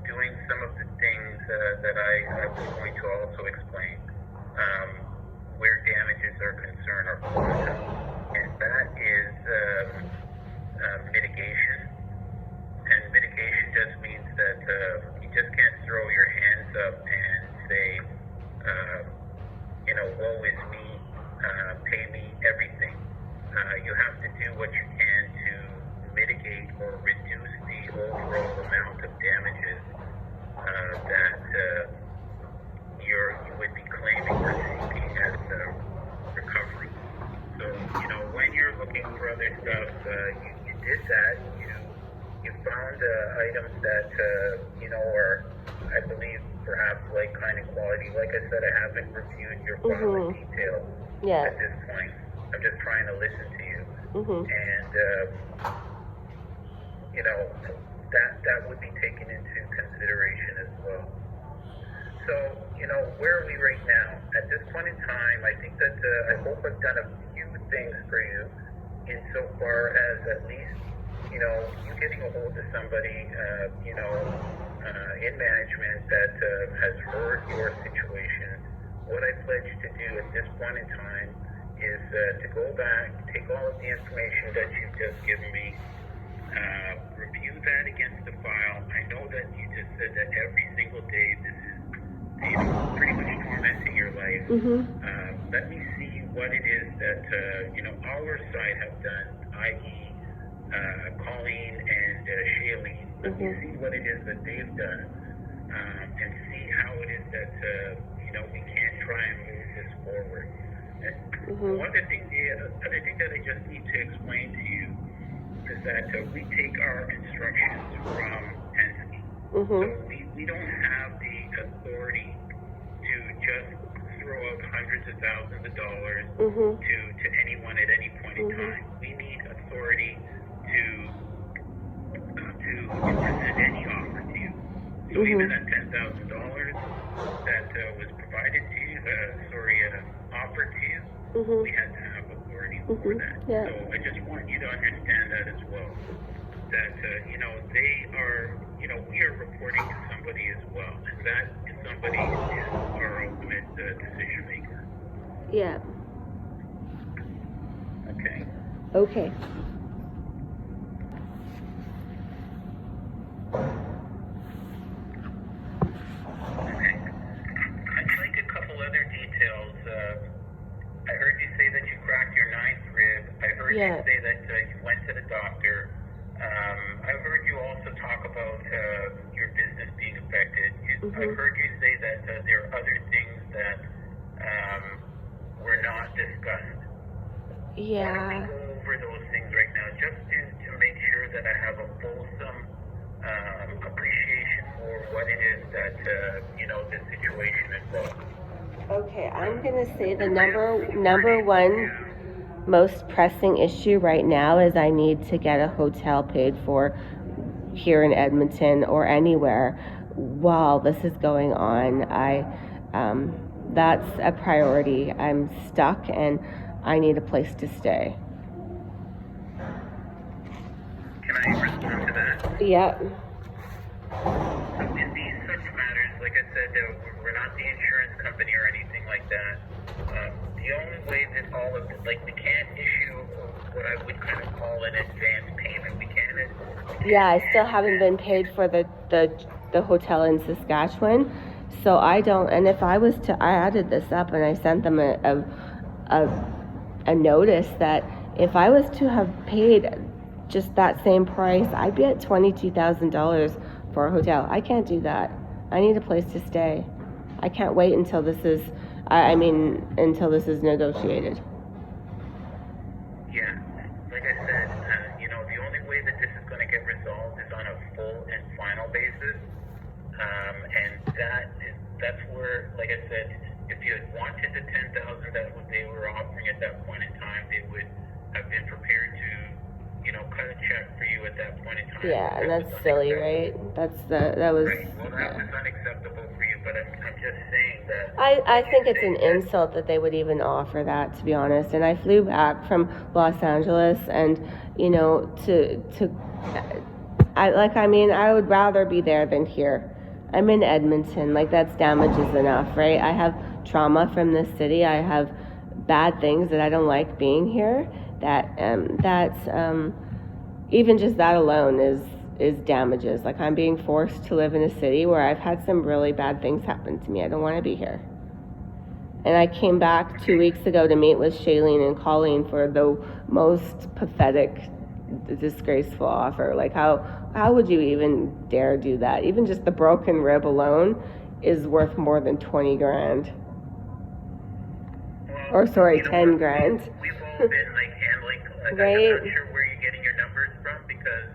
doing some of the things that I was going to also explain, where damages are concerned or quantum, and that is mitigation. And mitigation just means that you just can't throw your hands up and say, woe is me, pay me everything. You have to do what you can to mitigate or reduce the overall amount of damages that you would be claiming or seeking as recovery. So, when you're looking for other stuff, you did that. You found items that, are, I believe, perhaps like kind of quality. Like I said, I haven't reviewed your file in detail at this point. I'm just trying to listen to you. And, that would be taken into consideration as well. So, where are we right now? At this point in time, I think that I hope I've done a few things for you insofar as at least, you getting a hold of somebody, in management that has heard your situation. What I pledge to do at this point in time is to go back, take all of the information that you've just given me, review that against the file. I know that you just said that every single day this is, pretty much tormenting your life. Let me see what it is that, our side have done, i.e., Colleen and Shailene. Let me see what it is that they've done, and see how it is that, we can try and move this forward. And the other thing that I just need to explain to you is that we take our instructions from Penske. So we don't have the authority to just throw out hundreds of thousands of dollars to anyone at any point in time. We need authority to present any offer to you. So even at $10,000 that was provided to you, offered to you, we had to have authority for that. Yeah. So I just want you to understand that as well. That, they are, we are reporting to somebody as well. And that somebody is our ultimate decision maker. Yeah. Okay. Okay. I'd like a couple other details. I heard you say that you cracked your 9th rib. I heard you say that you went to the doctor. I heard you also talk about your business being affected. I heard you say that there are other things that were not discussed. Yeah. Why don't we go over those things right now, just to make sure that I have a fulsome appreciation for what it is that, this situation involves. Okay, I'm going to say the number one most pressing issue right now is I need to get a hotel paid for here in Edmonton or anywhere while this is going on. That's a priority. I'm stuck and I need a place to stay. Can I respond to that? Yep. So in these such matters, like I said, we're not the insurance all of it. Like, we can't issue what I would kind of call an advance payment. We can't. Yeah, I still haven't been paid for the hotel in Saskatchewan, so I don't. And if I was to, I added this up and I sent them a notice that if I was to have paid just that same price, I'd be at $22,000 for a hotel. I can't do that. I need a place to stay. I can't wait until this is, until this is negotiated. Yeah, like I said, the only way that this is going to get resolved is on a full and final basis, and that's where, like I said, if you had wanted the $10,000 that they were offering at that point in time, they would have been prepared to, cut a check for you at that point in time. Yeah, and that's silly, right? That was. Right. Well, that was unacceptable for you, but I'm just saying that. I think it's an insult that they would even offer that, to be honest. And I flew back from Los Angeles, and I would rather be there than here. I'm in Edmonton, that's damages enough, right? I have trauma from this city. I have bad things that I don't like being here. Even just that alone is damages. I'm being forced to live in a city where I've had some really bad things happen to me. I don't want to be here. And I came back 2 weeks ago to meet with Shailene and Colleen for the most pathetic, disgraceful offer. How would you even dare do that? Even just the broken rib alone is worth more than $20,000. Or sorry, $10,000. We've all been handling. Right. I'm not sure where you're getting your numbers from, because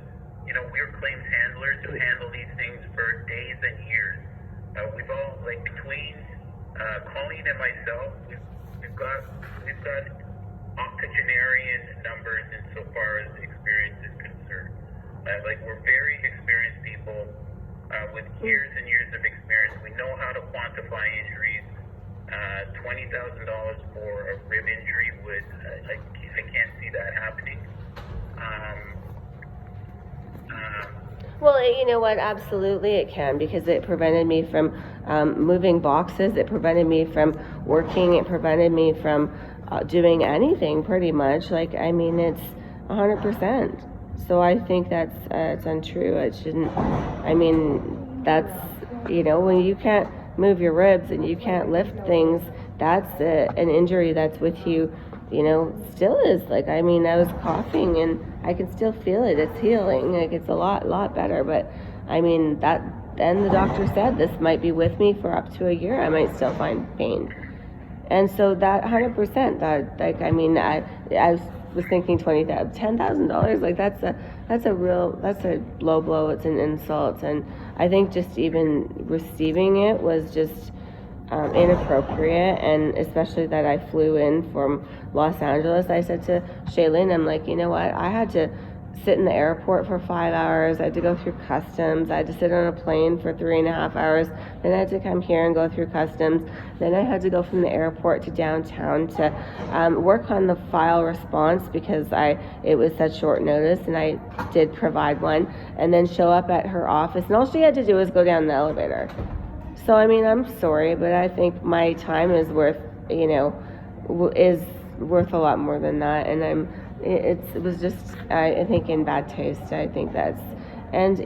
we're claims handlers who handle these things for days and years. We've all between Colleen and myself, we've got octogenarian numbers insofar as experience is concerned. We're very experienced people with years and years of experience. We know how to quantify injuries. $20,000 for a rib injury would, I can't see that happening. Well, you know what? Absolutely it can, because it prevented me from moving boxes. It prevented me from working. It prevented me from doing anything, pretty much. It's 100%. So I think that's it's untrue. It shouldn't. That's, when you can't move your ribs and you can't lift things, that's an injury that's with you, still is. I was coughing and I can still feel it. It's healing. It's a lot better. But then the doctor said this might be with me for up to a year. I might still find pain. And so that 100%, I was thinking $10,000. That's a low blow. It's an insult. And I think just even receiving it was just inappropriate, and especially that I flew in from Los Angeles. I said to Shailene, I'm you know what? I had to sit in the airport for 5 hours. I had to go through customs. I had to sit on a plane for 3.5 hours. Then I had to come here and go through customs. Then I had to go from the airport to downtown to work on the file response, because it was such short notice, and I did provide one, and then show up at her office, and all she had to do was go down the elevator. So I'm sorry, but I think my time is worth a lot more than that, and it was just, I think, in bad taste. I think that's, and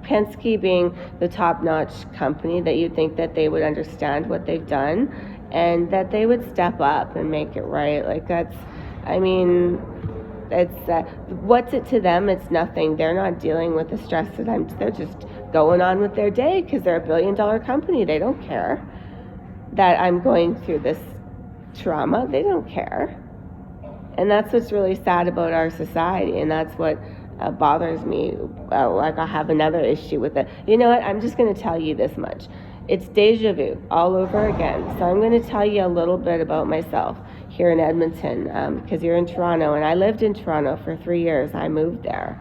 Penske being the top-notch company, that you'd think that they would understand what they've done and that they would step up and make it right. It's what's it to them? It's nothing. They're not dealing with the stress that they're just going on with their day, because they're a billion-dollar company. They don't care that I'm going through this trauma. They don't care. And that's what's really sad about our society, and that's what bothers me. I have another issue with it. You know what? I'm just going to tell you this much. It's deja vu all over again. So I'm going to tell you a little bit about myself here in Edmonton, because you're in Toronto, and I lived in Toronto for 3 years. I moved there.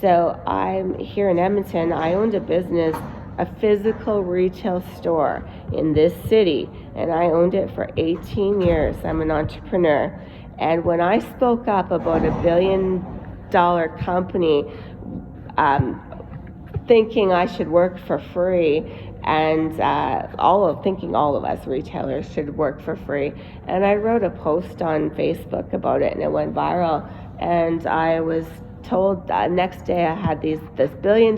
So I'm here in Edmonton. I owned a business, a physical retail store in this city, and I owned it for 18 years. I'm an entrepreneur. And when I spoke up about a $1 billion company thinking I should work for free and thinking all of us retailers should work for free. And I wrote a post on Facebook about it, and it went viral. And I was told next day I had this $1 billion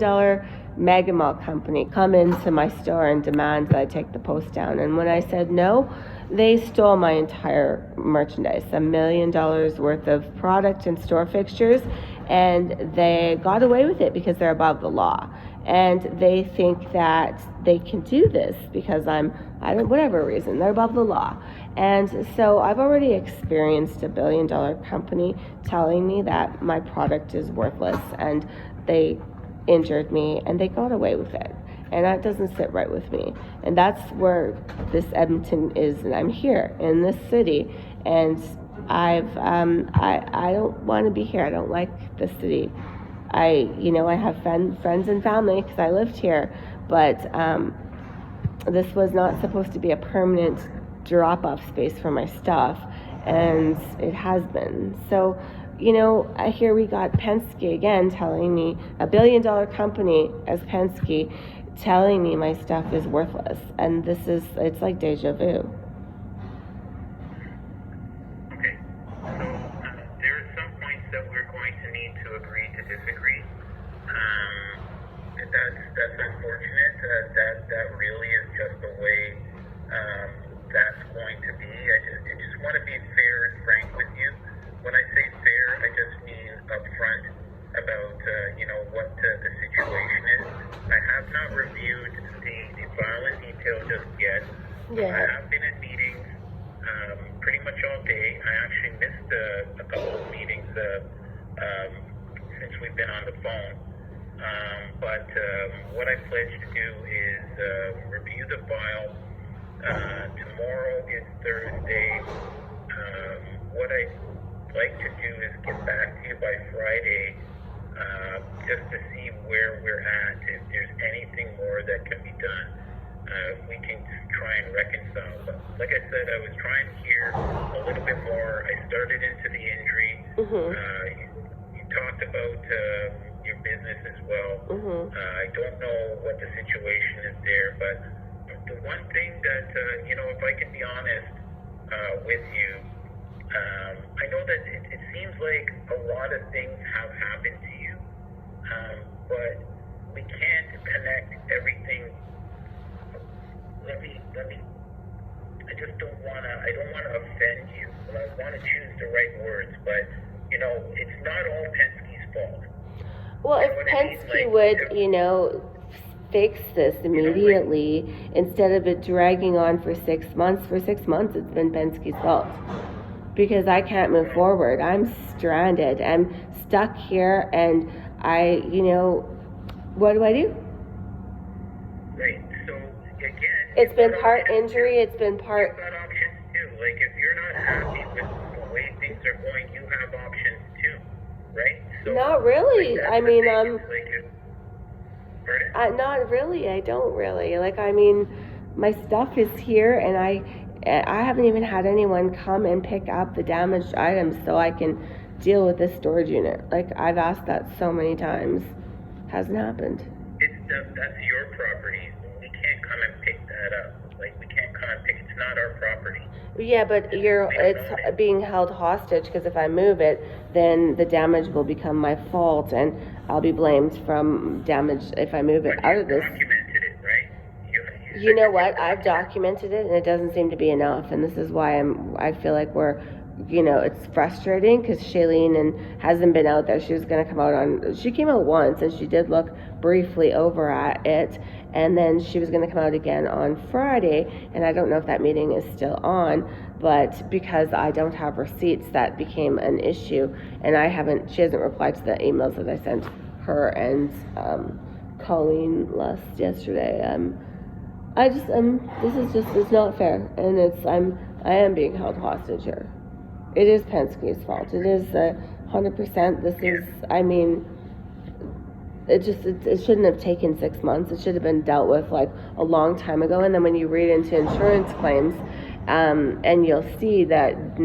mega mall company come into my store and demand that I take the post down. And when I said no, they stole my entire merchandise, $1 million worth of product and store fixtures, and they got away with it because they're above the law. And they think that they can do this because whatever reason, they're above the law. And so I've already experienced $1 billion company telling me that my product is worthless, and they injured me and they got away with it. And that doesn't sit right with me. And that's where this Edmonton is, and I'm here in this city, and I don't want to be here. I don't like the city. I have friends and family because I lived here, but this was not supposed to be a permanent drop-off space for my stuff, and it has been. So, here we got Penske again telling me, $1 billion company as Penske, telling me my stuff is worthless, and it's like deja vu. Okay, so there are some points that we're going to need to agree to disagree. That's unfortunate. That really is just the way that's going to be. I just want to be fair and frank with you. When I say fair, I just mean upfront about what the situation is. I have not reviewed the file in detail just yet. Yeah. I have been in meetings pretty much all day. I actually missed a couple of meetings since we've been on the phone. But what I pledged to do is review the file. Tomorrow is Thursday. What I'd like to do is get back to you by Friday, just to see where we're at, if there's anything more that can be done. We can try and reconcile. But like I said, I was trying to hear a little bit more. I started into the injury. You talked about your business as well. I don't know what the situation is there, but the one thing that, if I can be honest with you, I know that it seems like a lot of things have happened to you, but we can't connect everything. Let me, I just don't want to offend you. I want to choose the right words, but, it's not all Penske's fault. Well, if Penske would, fix this immediately, instead of it dragging on for 6 months. For 6 months, it's been Penske's fault. Because I can't move forward. I'm stranded. I'm stuck here, and what do I do? Right. So, again, it's been part injury, it's been part... You've got options too. Like, if you're not happy with the way things are going, you have options too, right? So, not really. Not really. I don't really. My stuff is here, and I haven't even had anyone come and pick up the damaged items so I can deal with this storage unit. I've asked that so many times. Hasn't happened. That's your property. We can't come and pick that up. We can't come and pick it. It's not our property. Yeah, but it's being held hostage, because if I move it, then the damage will become my fault, and I'll be blamed from damage if I move it out of this. You documented it, right? You know what? I've documented it, and it doesn't seem to be enough, and this is why I feel like it's frustrating, because Shailene hasn't been out there. She was going to come out she came out once, and she did look briefly over at it, and then she was going to come out again on Friday, and I don't know if that meeting is still on, but because I don't have receipts, that became an issue, and she hasn't replied to the emails that I sent her and Colleen yesterday. It's not fair, and I am being held hostage here. It is Penske's fault. It is 100%. It shouldn't have taken 6 months. It should have been dealt with a long time ago. And then when you read into insurance claims, and you'll see that,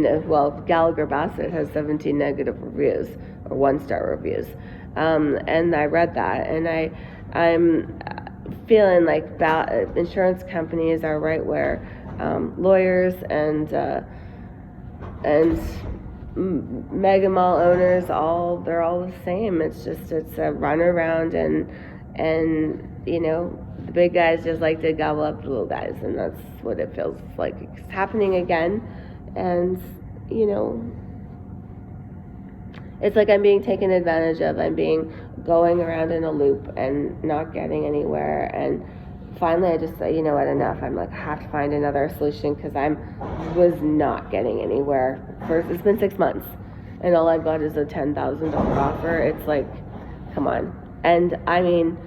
Gallagher Bassett has 17 negative reviews, or 1-star reviews. And I read that, and feeling like insurance companies are right where lawyers and mega mall owners they're all the same. It's a run around, and the big guys just like to gobble up the little guys, and that's what it feels like it's happening again. And it's like I'm being taken advantage of. I'm going around in a loop and not getting anywhere. And finally I just said, you know what, enough. I'm like, I have to find another solution, because I was not getting anywhere. First, it's been 6 months and all I've got is a $10,000 offer. It's like, come on. And I mean,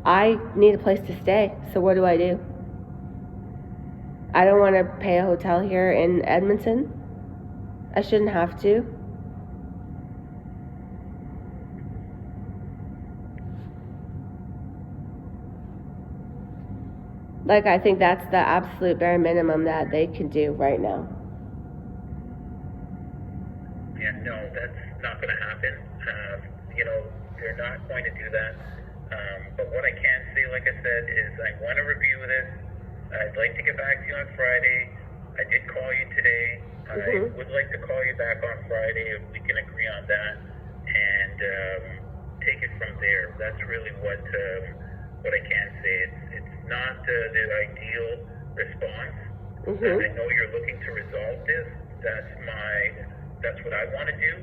I need a place to stay, so what do? I don't want to pay a hotel here in Edmonton. I shouldn't have to. Like, I think that's the absolute bare minimum that they can do right now. Yeah, no, that's not going to happen. They're not going to do that. But what I can say, like I said, is I want to review this. I'd like to get back to you on Friday. I did call you today. I would like to call you back on Friday if we can agree on that and take it from there. That's really what I can say. It's not the ideal response. I know you're looking to resolve this. That's what I want to do.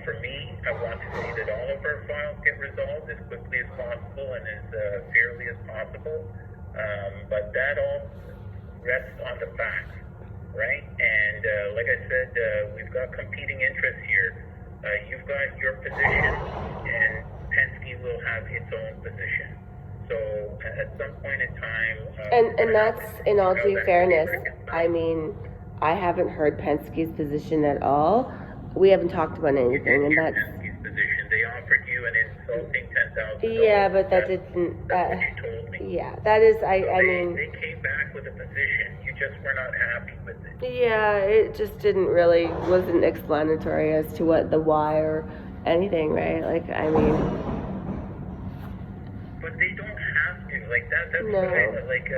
For me, I want to see that all of our files get resolved as quickly as possible and as fairly as possible. But that all rests on the facts, right? And like I said, we've got competing interests here. You've got your position, and Penske will have its own position. So at some point in time... And that's, in all due fairness, I mean, I haven't heard Penske's position at all. We haven't talked about anything, and that's... Penske's position. They offered you an insulting $10,000. Yeah, but that didn't... That's what you told me. Yeah, that is... So I mean... They came back with a position. You just were not happy with it. Yeah, it just wasn't explanatory as to what the why or anything, right? Like, I mean... But they don't have to. Like, that's No. right. Like,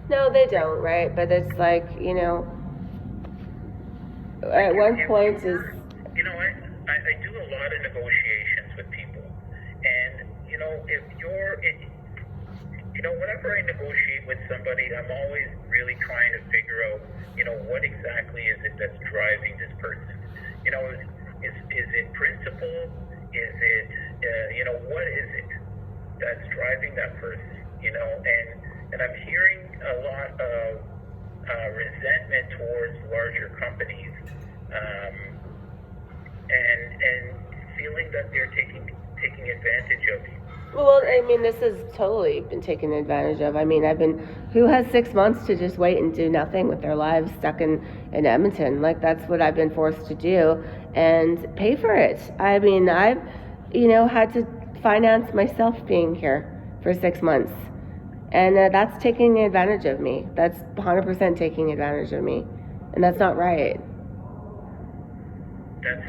No, they don't, right? But it's like, at one point is... You know what? I do a lot of negotiations with people. And, if whenever I negotiate with somebody, I'm always really trying to figure out, what exactly is it that's driving this person? Is it principle? Is it, what is it that's driving that person? And I'm hearing a lot of resentment towards larger companies, and feeling that they're taking advantage of you. Well, I mean, this has totally been taken advantage of. I mean, who has 6 months to just wait and do nothing with their lives stuck in Edmonton? Like, that's what I've been forced to do and pay for it. I mean, I've, had to finance myself being here for 6 months. And that's taking advantage of me. That's 100% taking advantage of me. And that's not right.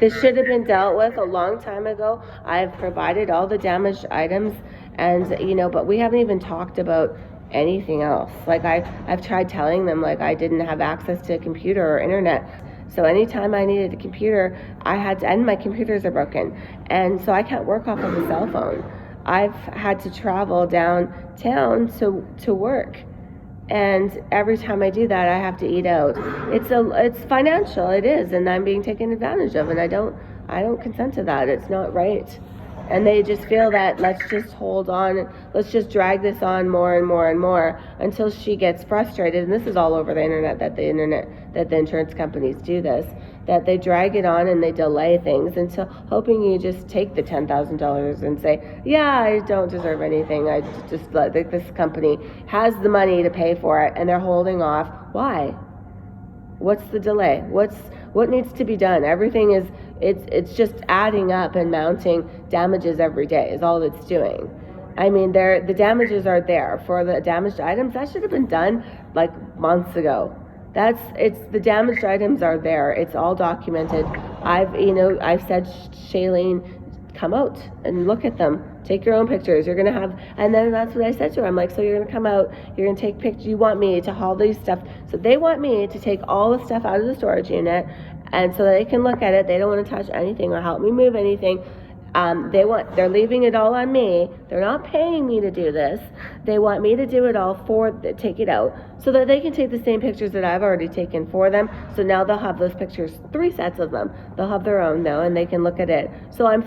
This should have been dealt with a long time ago. I've provided all the damaged items, and but we haven't even talked about anything else. Like, I've tried telling them, like, I didn't have access to a computer or internet. So anytime I needed a computer, and my computers are broken. And so I can't work off of a cell phone. I've had to travel downtown to work. And every time I do that, I have to eat out. It's financial, it is, and I'm being taken advantage of, and I don't consent to that. It's not right. And they just feel that let's just hold on, let's just drag this on more and more and more until she gets frustrated. And this is all over the internet that the insurance companies do this, that they drag it on and they delay things until hoping you just take the $10,000 and say, yeah, I don't deserve anything. I just like this company has the money to pay for it, and they're holding off. Why? What's the delay? What needs to be done? Everything is, it's just adding up and mounting damages every day is all it's doing. I mean, the damages are there for the damaged items. That should have been done like months ago. The damaged items are there. It's all documented. I've said, Shailene, come out and look at them. Take your own pictures. You're going to have, and then that's what I said to her. I'm like, so you're going to come out, you're going to take pictures. You want me to haul these stuff. So they want me to take all the stuff out of the storage unit, and so they can look at it. They don't want to touch anything or help me move anything. They're leaving it all on me. They're not paying me to do this. They want me to do it all take it out so that they can take the same pictures that I've already taken for them. So now they'll have those pictures, 3 sets of them. They'll have their own now and they can look at it. So I'm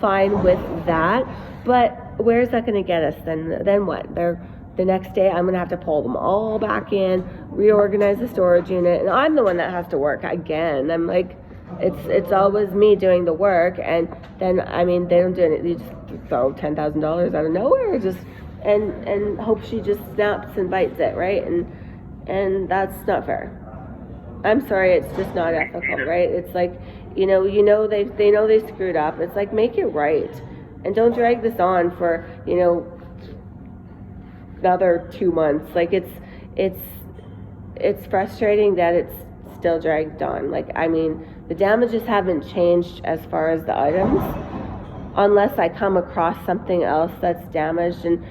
fine with that. But where's that going to get us then? Then what? The next day I'm going to have to pull them all back in, reorganize the storage unit, and I'm the one that has to work again. I'm like, it's always me doing the work, and then they don't do it. You just throw $10,000 out of nowhere, just and hope she just snaps and bites it, right? And that's not fair. I'm sorry, it's just not ethical, right? It's like, they know they screwed up. It's like, make it right, and don't drag this on for another 2 months. Like it's frustrating that it's still dragged on. Like, the damages haven't changed as far as the items, unless I come across something else that's damaged, and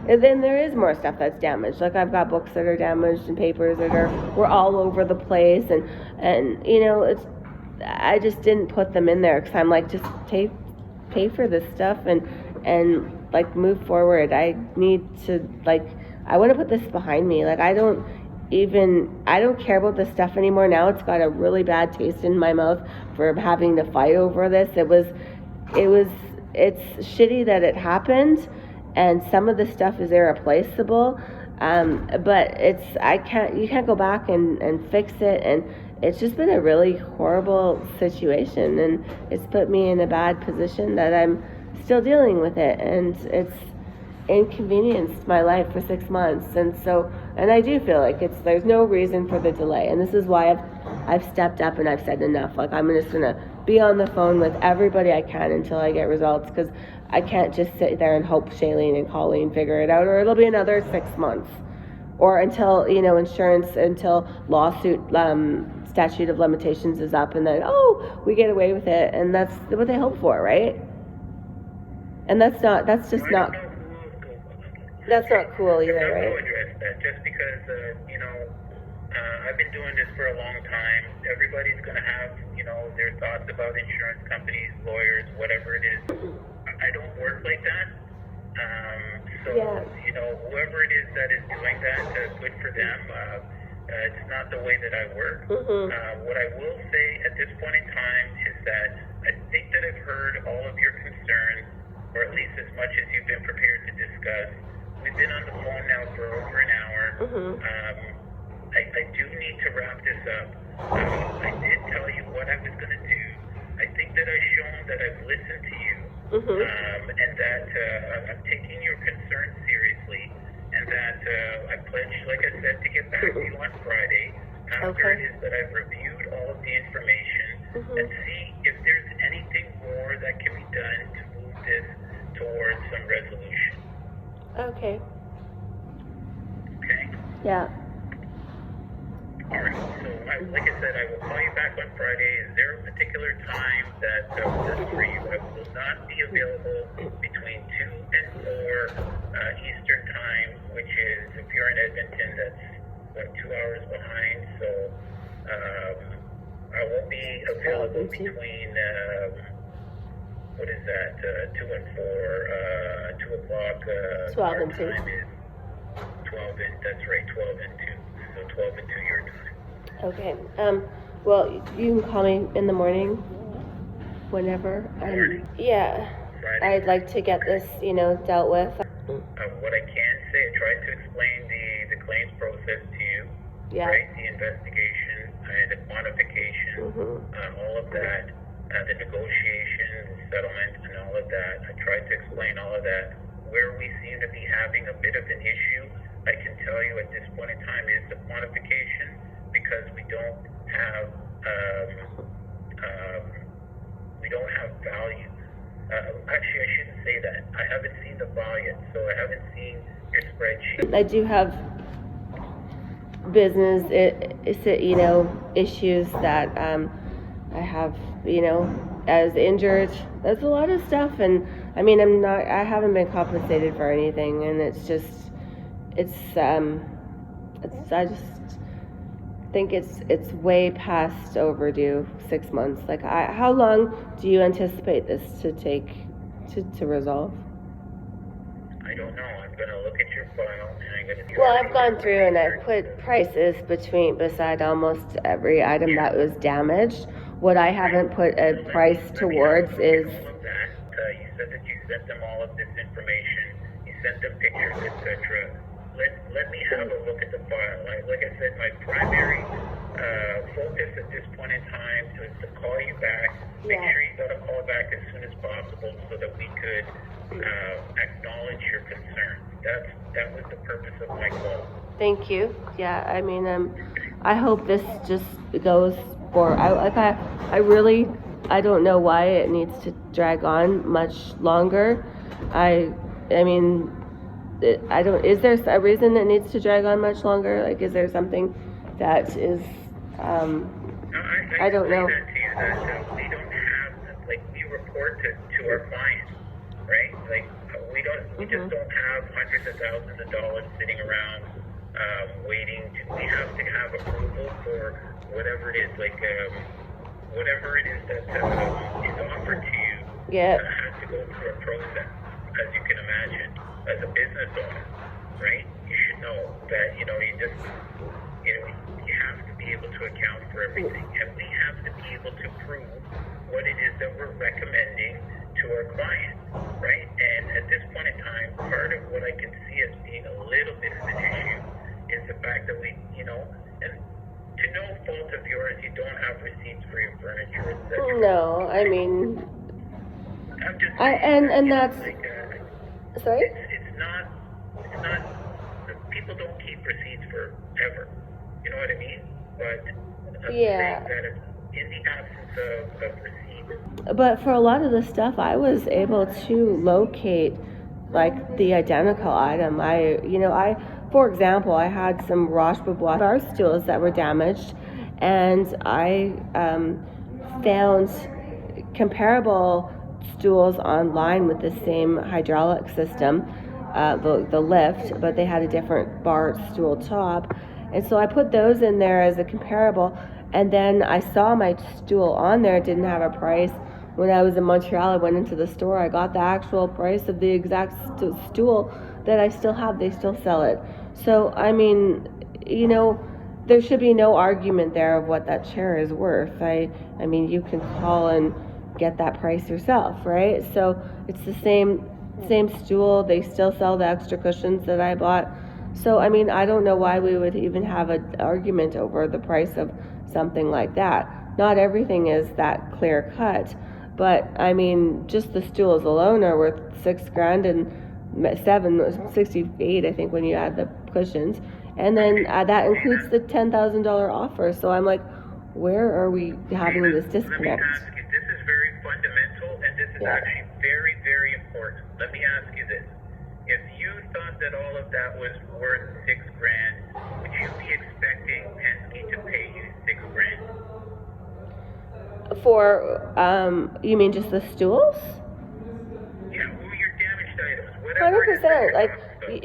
then there is more stuff that's damaged. Like, I've got books that are damaged and papers that were all over the place, and I just didn't put them in there because I'm like, just pay for this stuff and like move forward. I need to, like, I want to put this behind me. Like, I don't care about this stuff anymore. Now it's got a really bad taste in my mouth for having to fight over this. It's shitty that it happened, and some of the stuff is irreplaceable. But you can't go back and fix it, and it's just been a really horrible situation, and it's put me in a bad position that I'm still dealing with it, and it's inconvenienced my life for 6 months. And I do feel like there's no reason for the delay, and this is why I've stepped up and I've said enough. Like, I'm just gonna be on the phone with everybody I can until I get results, because I can't just sit there and hope Shailene and Colleen figure it out, or it'll be another 6 months, or until until lawsuit statute of limitations is up, and then we get away with it, and that's what they hope for, right? And that's not cool either, right? I'm not going to address that just because, I've been doing this for a long time. Everybody's going to have, their thoughts about insurance companies, lawyers, whatever it is. I don't work like that. Whoever it is that is doing that, good for them. It's not the way that I work. Mm-hmm. What I will say at this point in time is that I think that I've heard all of your concerns, or at least as much as you've been prepared to discuss. We've been on the phone now for over an hour. Mm-hmm. I do need to wrap this up. I did tell you what I was going to do. I think that I've shown that I've listened to you, and that I'm taking your concerns seriously, and that I pledge, like I said, to get back to you on Friday after it is that I've reviewed all of the information and see if there's anything more that can be done to move this towards some resolution. Okay. Okay? Yeah. All right. So, like I said, I will call you back on Friday. Is there a particular time that works for you? I will not be available between 2 and 4 Eastern time, which is, if you're in Edmonton, that's about 2 hours behind. So, I won't be available between, what is that, 2 and 4, 2 o'clock. 12 and 2. Time is 12 and, that's right, 12 and 2. So 12 and 2 your time. Okay. Well, you can call me in the morning, whenever. Yeah. Friday. I'd like to get this, dealt with. What I can say, I tried to explain the claims process to you, right? The investigation and the quantification, all of that, the negotiation, the settlement, and all of that. I tried to explain all of that. Where we seem to be having a bit of an issue, I can tell you at this point in time, is the quantification, because we don't have value. Actually, I shouldn't say that. I haven't seen the value, so I haven't seen your spreadsheet. I do have business, issues that I have, I was injured. That's a lot of stuff, and I mean, I haven't been compensated for anything, and it's I just think it's way past overdue. 6 months. Like, how long do you anticipate this to take to resolve? I don't know. I'm going to look at your file and I'm going to... Well, I've gone through and I've put prices beside almost every item that was damaged. What I haven't put a price towards is... You said that you sent them all of this information. You sent them pictures, etc. Let me have a look at the file. Like I said, my primary focus at this point in time is to call you back. Make sure you got a call back as soon as possible so that we could acknowledge your concerns. That was the purpose of my call. Thank you. Yeah, I mean, I hope this just goes for. I don't know why it needs to drag on much longer. I mean, I don't. Is there a reason it needs to drag on much longer? Like, is there something that is? No, I don't know. That to you that we don't have, like, we report to our clients, right? Like, we just don't have hundreds of thousands of dollars sitting around waiting. We have to have approval for whatever it is, like whatever it is that is offered to you. Yeah. Has to go through a process, as you can imagine, as a business owner, right? You should know that you have to be able to account for everything, and we have to be able to prove what it is that we're recommending to our clients, right? And at this point in time, part of what I can see as being a little bit of an issue is the fact that we, and to no fault of yours, you don't have receipts for your furniture, etc. No, I mean, I'm just saying and that's sorry. It's not. People don't keep receipts forever. You know what I mean? But I'm saying that in the absence of receipts. But for a lot of the stuff, I was able to locate like the identical item. For example, I had some Roche-Bobois bar stools that were damaged, and I found comparable stools online with the same hydraulic system, the lift, but they had a different bar stool top. And so I put those in there as a comparable, and then I saw my stool on there. It didn't have a price. When I was in Montreal, I went into the store. I got the actual price of the exact stool that I still have. They still sell it. So, I mean, there should be no argument there of what that chair is worth. I mean, you can call and get that price yourself, right? So it's the same stool. They still sell the extra cushions that I bought. So, I mean, I don't know why we would even have an argument over the price of something like that. Not everything is that clear cut, but I mean, just the stools alone are worth $6,000 and $68, I think, when you add the cushions, and then that includes the $10,000 offer. So I'm like, where are we having this disconnect? Let me ask you, this is very fundamental, and this is actually very, very important. Let me ask you this. If you thought that all of that was worth $6,000, would you be expecting Penske to pay you $6,000? For, you mean just the stools? Yeah, well, your damaged items, whatever. 100%. Like,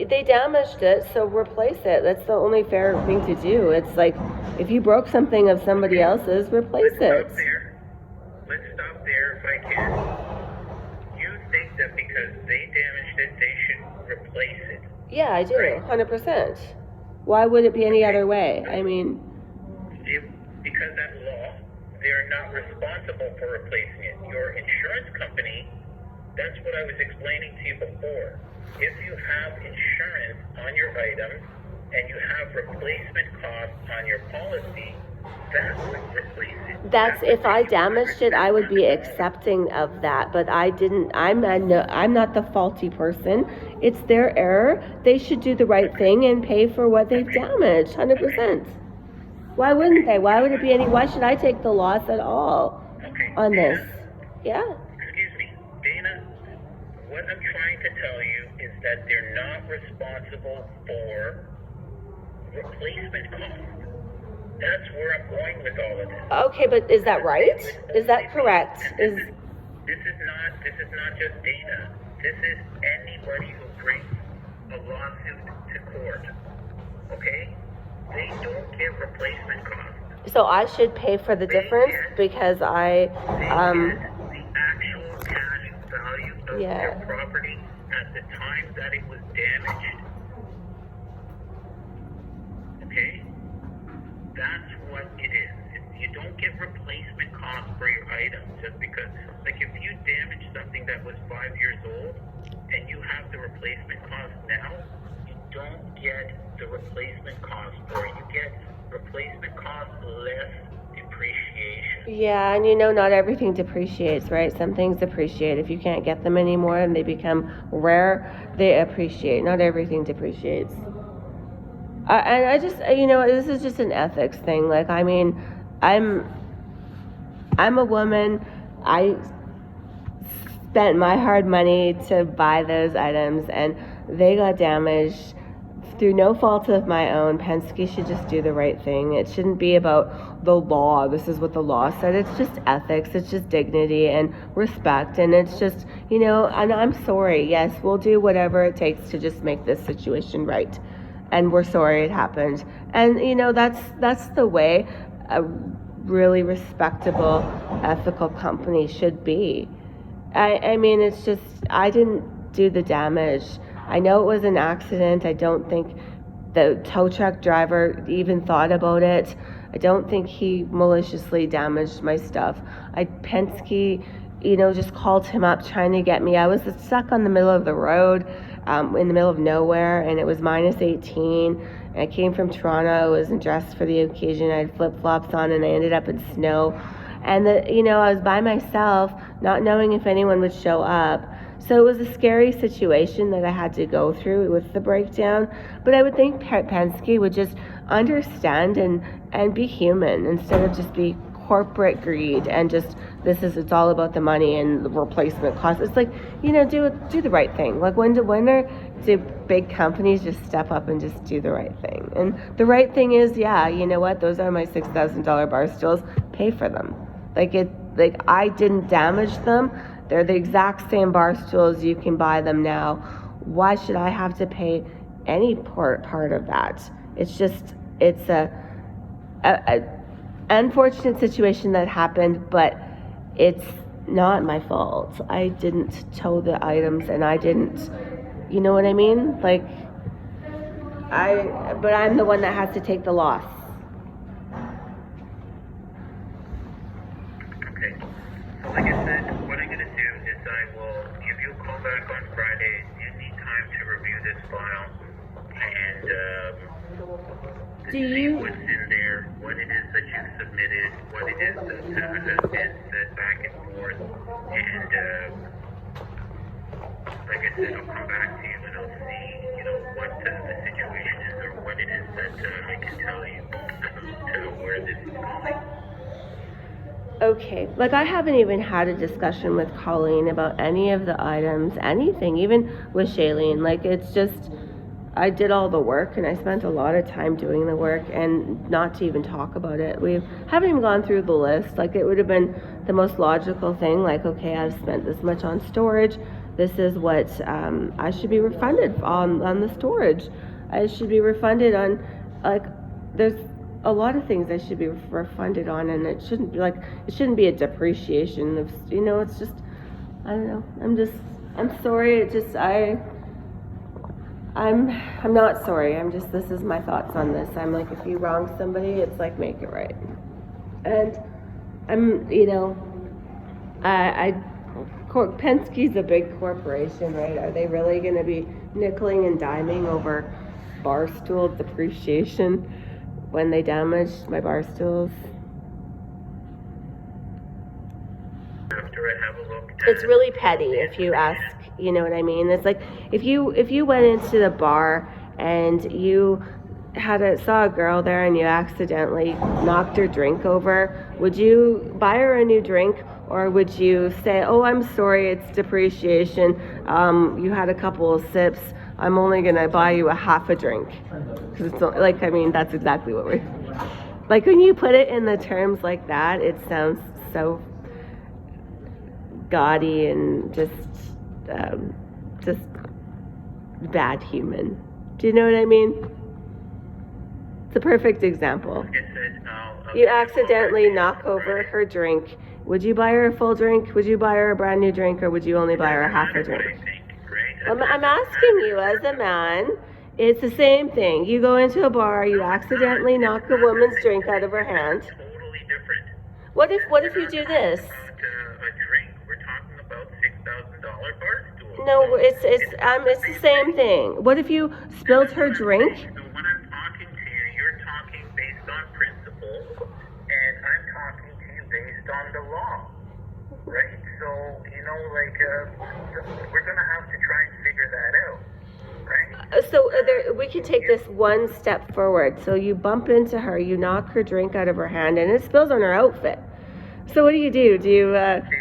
they damaged it, so replace it. That's the only fair thing to do. It's like, if you broke something of somebody else's, replace it. Let's stop there if I can. You think that because they damaged it, they should replace it? Yeah, I do. 100%. Why would it be any other way? I mean... Because that law, they're not responsible for replacing it. Your insurance company, that's what I was explaining to you before. If you have insurance on your items and you have replacement costs on your policy, that would replace it. That's if I damaged it, I would be accepting of that. But I didn't. I'm not the faulty person. It's their error. They should do the right thing and pay for what they've damaged. 100%. Why wouldn't they? Why would it be any? Why should I take the loss at all on this? Yeah. Excuse me, Dana. What I'm trying to tell you is that they're not responsible for replacement costs. That's where I'm going with all of this. Okay, but is that right? Is that correct? This is not just Dana. This is anybody who brings a lawsuit to court. Okay? They don't get replacement costs. So I should pay for the difference because I They get the actual cash value of Yeah. their property at the time that it was damaged. Okay? That's what it is. You don't get replacement costs for your items just because, like, if you damage something that was 5 years old and you have the replacement cost now, you don't get the replacement cost for it. You get replacement cost less depreciation. Yeah, and not everything depreciates, right? Some things depreciate. If you can't get them anymore and they become rare, they appreciate. Not everything depreciates. And I just, this is just an ethics thing. Like, I mean, I'm a woman. I spent my hard money to buy those items, and they got damaged through no fault of my own. Penske should just do the right thing. It shouldn't be about the law. This is what the law said. It's just ethics. It's just dignity and respect. And it's just, and I'm sorry. Yes, we'll do whatever it takes to just make this situation right. And we're sorry it happened. And, that's the way a really respectable, ethical company should be. I mean, it's just, I didn't do the damage. I know it was an accident. I don't think the tow truck driver even thought about it. I don't think he maliciously damaged my stuff. Penske, just called him up trying to get me. I was stuck on the middle of the road, in the middle of nowhere, and it was minus 18. And I came from Toronto. I wasn't dressed for the occasion. I had flip-flops on, and I ended up in snow. And I was by myself, not knowing if anyone would show up. So it was a scary situation that I had to go through with the breakdown. But I would think Penske would just understand and be human instead of just be corporate greed and just it's all about the money and the replacement cost. It's like, do the right thing. Like, when do big companies just step up and just do the right thing? And the right thing is, what? Those are my $6,000 bar stools. Pay for them. Like I didn't damage them. They're the exact same bar stools. You can buy them now. Why should I have to pay any part of that? It's a unfortunate situation that happened, but it's not my fault. I didn't tow the items, and I didn't, you know what I mean? Like, but I'm the one that has to take the loss. Okay. So like I said, what I'm going to do is I will give you a call back on Friday. You need time to review this file and see what's in there, what it is that you submitted, what it is that has been said back and forth. And like I said, I'll come back to you and I'll see, what the situation is or what it is that I can tell you to where this is going. Okay, like I haven't even had a discussion with Colleen about any of the items, anything, even with Shailene. Like, it's just, I did all the work and I spent a lot of time doing the work, and not to even talk about it. We haven't even gone through the list. Like, it would have been the most logical thing. Like, okay, I've spent this much on storage. This is what I should be refunded on the storage. I should be refunded on, like, there's a lot of things I should be refunded on, and it shouldn't be a depreciation of, it's just, I don't know. I'm sorry. It just, I'm not sorry. This is my thoughts on this. I'm like, if you wrong somebody, it's like, make it right. And Penske's a big corporation, right? Are they really going to be nickeling and diming over bar stool depreciation when they damaged my bar stools? After I have a look at It's really petty, if you ask. You know what I mean? It's like if you went into the bar and you saw a girl there and you accidentally knocked her drink over, would you buy her a new drink, or would you say, "Oh, I'm sorry, it's depreciation. You had a couple of sips. I'm only gonna buy you a half a drink"? Because it's not, like, I mean, that's exactly what Like when you put it in the terms like that, it sounds so gaudy and just bad human. Do you know what I mean? It's a perfect example. You accidentally knock over her drink. Would you buy her a full drink? Would you buy her a brand new drink, or would you only buy her a half a drink? I'm asking you as a man. It's the same thing. You go into a bar, you accidentally knock a woman's drink out of her hand. Totally different. What if you do this? A drink. We're talking about $6,000 bar stool. No, it's the same thing. What if you spilled her drink? So when I'm talking to you, you're talking based on principle, and I'm talking to you based on the law, right? So, we're going to have to try and figure that out, right? So we can take this one step forward. So you bump into her, you knock her drink out of her hand, and it spills on her outfit. So what do you do? Do you, Dana, I'm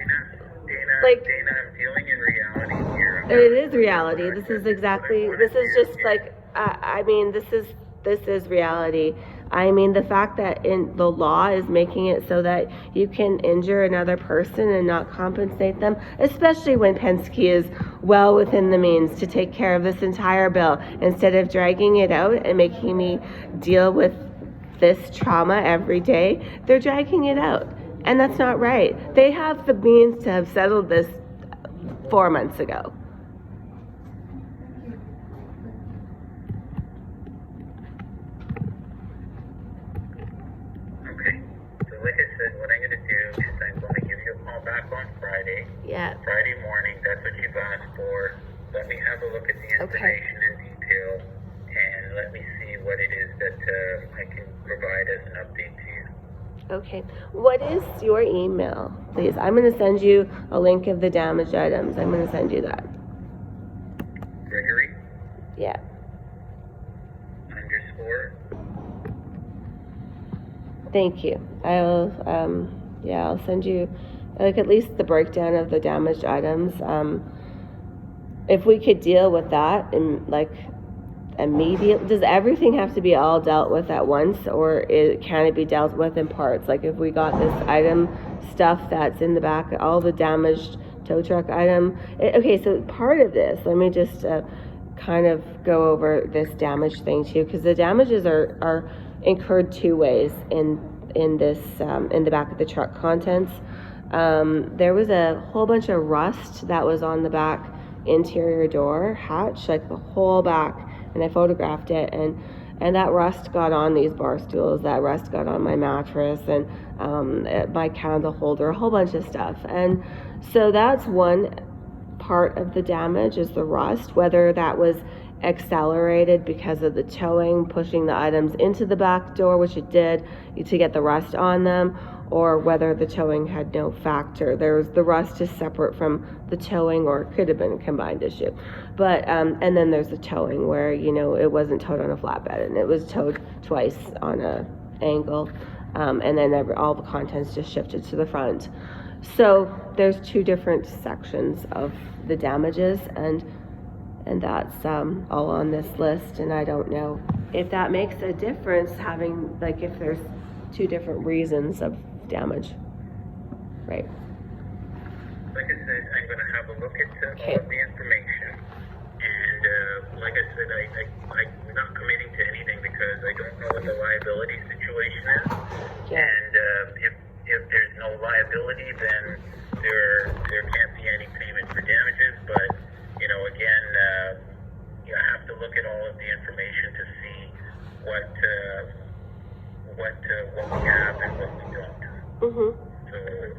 dealing in reality here. It is reality. This is just like, this is reality. I mean, the fact that in the law is making it so that you can injure another person and not compensate them, especially when Penske is well within the means to take care of this entire bill, instead of dragging it out and making me deal with this trauma every day, they're dragging it out. And that's not right. They have the means to have settled this 4 months ago. Like I said, what I'm going to do is I'm going to give you a call back on Friday. Yeah. Friday morning, that's what you've asked for. Let me have a look at the information in detail, and let me see what it is that I can provide as an update to you. Okay. What is your email, please? I'm going to send you a link of the damaged items. I'm going to send you that. Gregory? Yeah. _ Thank you. I'll send you at least the breakdown of the damaged items. If we could deal with that and immediate, does everything have to be all dealt with at once, or can it be dealt with in parts? Like if we got this item stuff that's in the back, all the damaged tow truck item. Okay, so part of this, let me just kind of go over this damage thing too, because the damages are incurred two ways in this in the back of the truck contents. There was a whole bunch of rust that was on the back interior door hatch, like the whole back, and I photographed it, and that rust got on these bar stools, that rust got on my mattress, and my candle holder, a whole bunch of stuff. And so that's one part of the damage, is the rust, whether that was accelerated because of the towing, pushing the items into the back door, which it did, to get the rust on them, or whether the towing had no factor. The rust is separate from the towing, or it could have been a combined issue. But and then there's the towing where, it wasn't towed on a flatbed, and it was towed twice on a angle, and then all the contents just shifted to the front. So there's two different sections of the damages, and that's all on this list. And I don't know if that makes a difference, having, if there's two different reasons of damage, right? Like I said, I'm going to have a look at all of the information, and like I said, I'm not committing to anything because I don't know what the liability situation is. Yeah. And if there's no liability, then there can't be any payment for damages. But again, you have to look at all of the information to see what we have and what we don't. Mm-hmm. So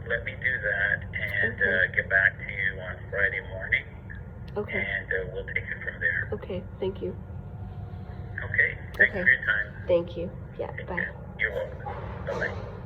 let me do that and get back to you on Friday morning. Okay. And we'll take it from there. Okay. Thank you. Okay. Thanks for your time. Thank you. Yeah. Take Bye. care. You're welcome. Bye-bye.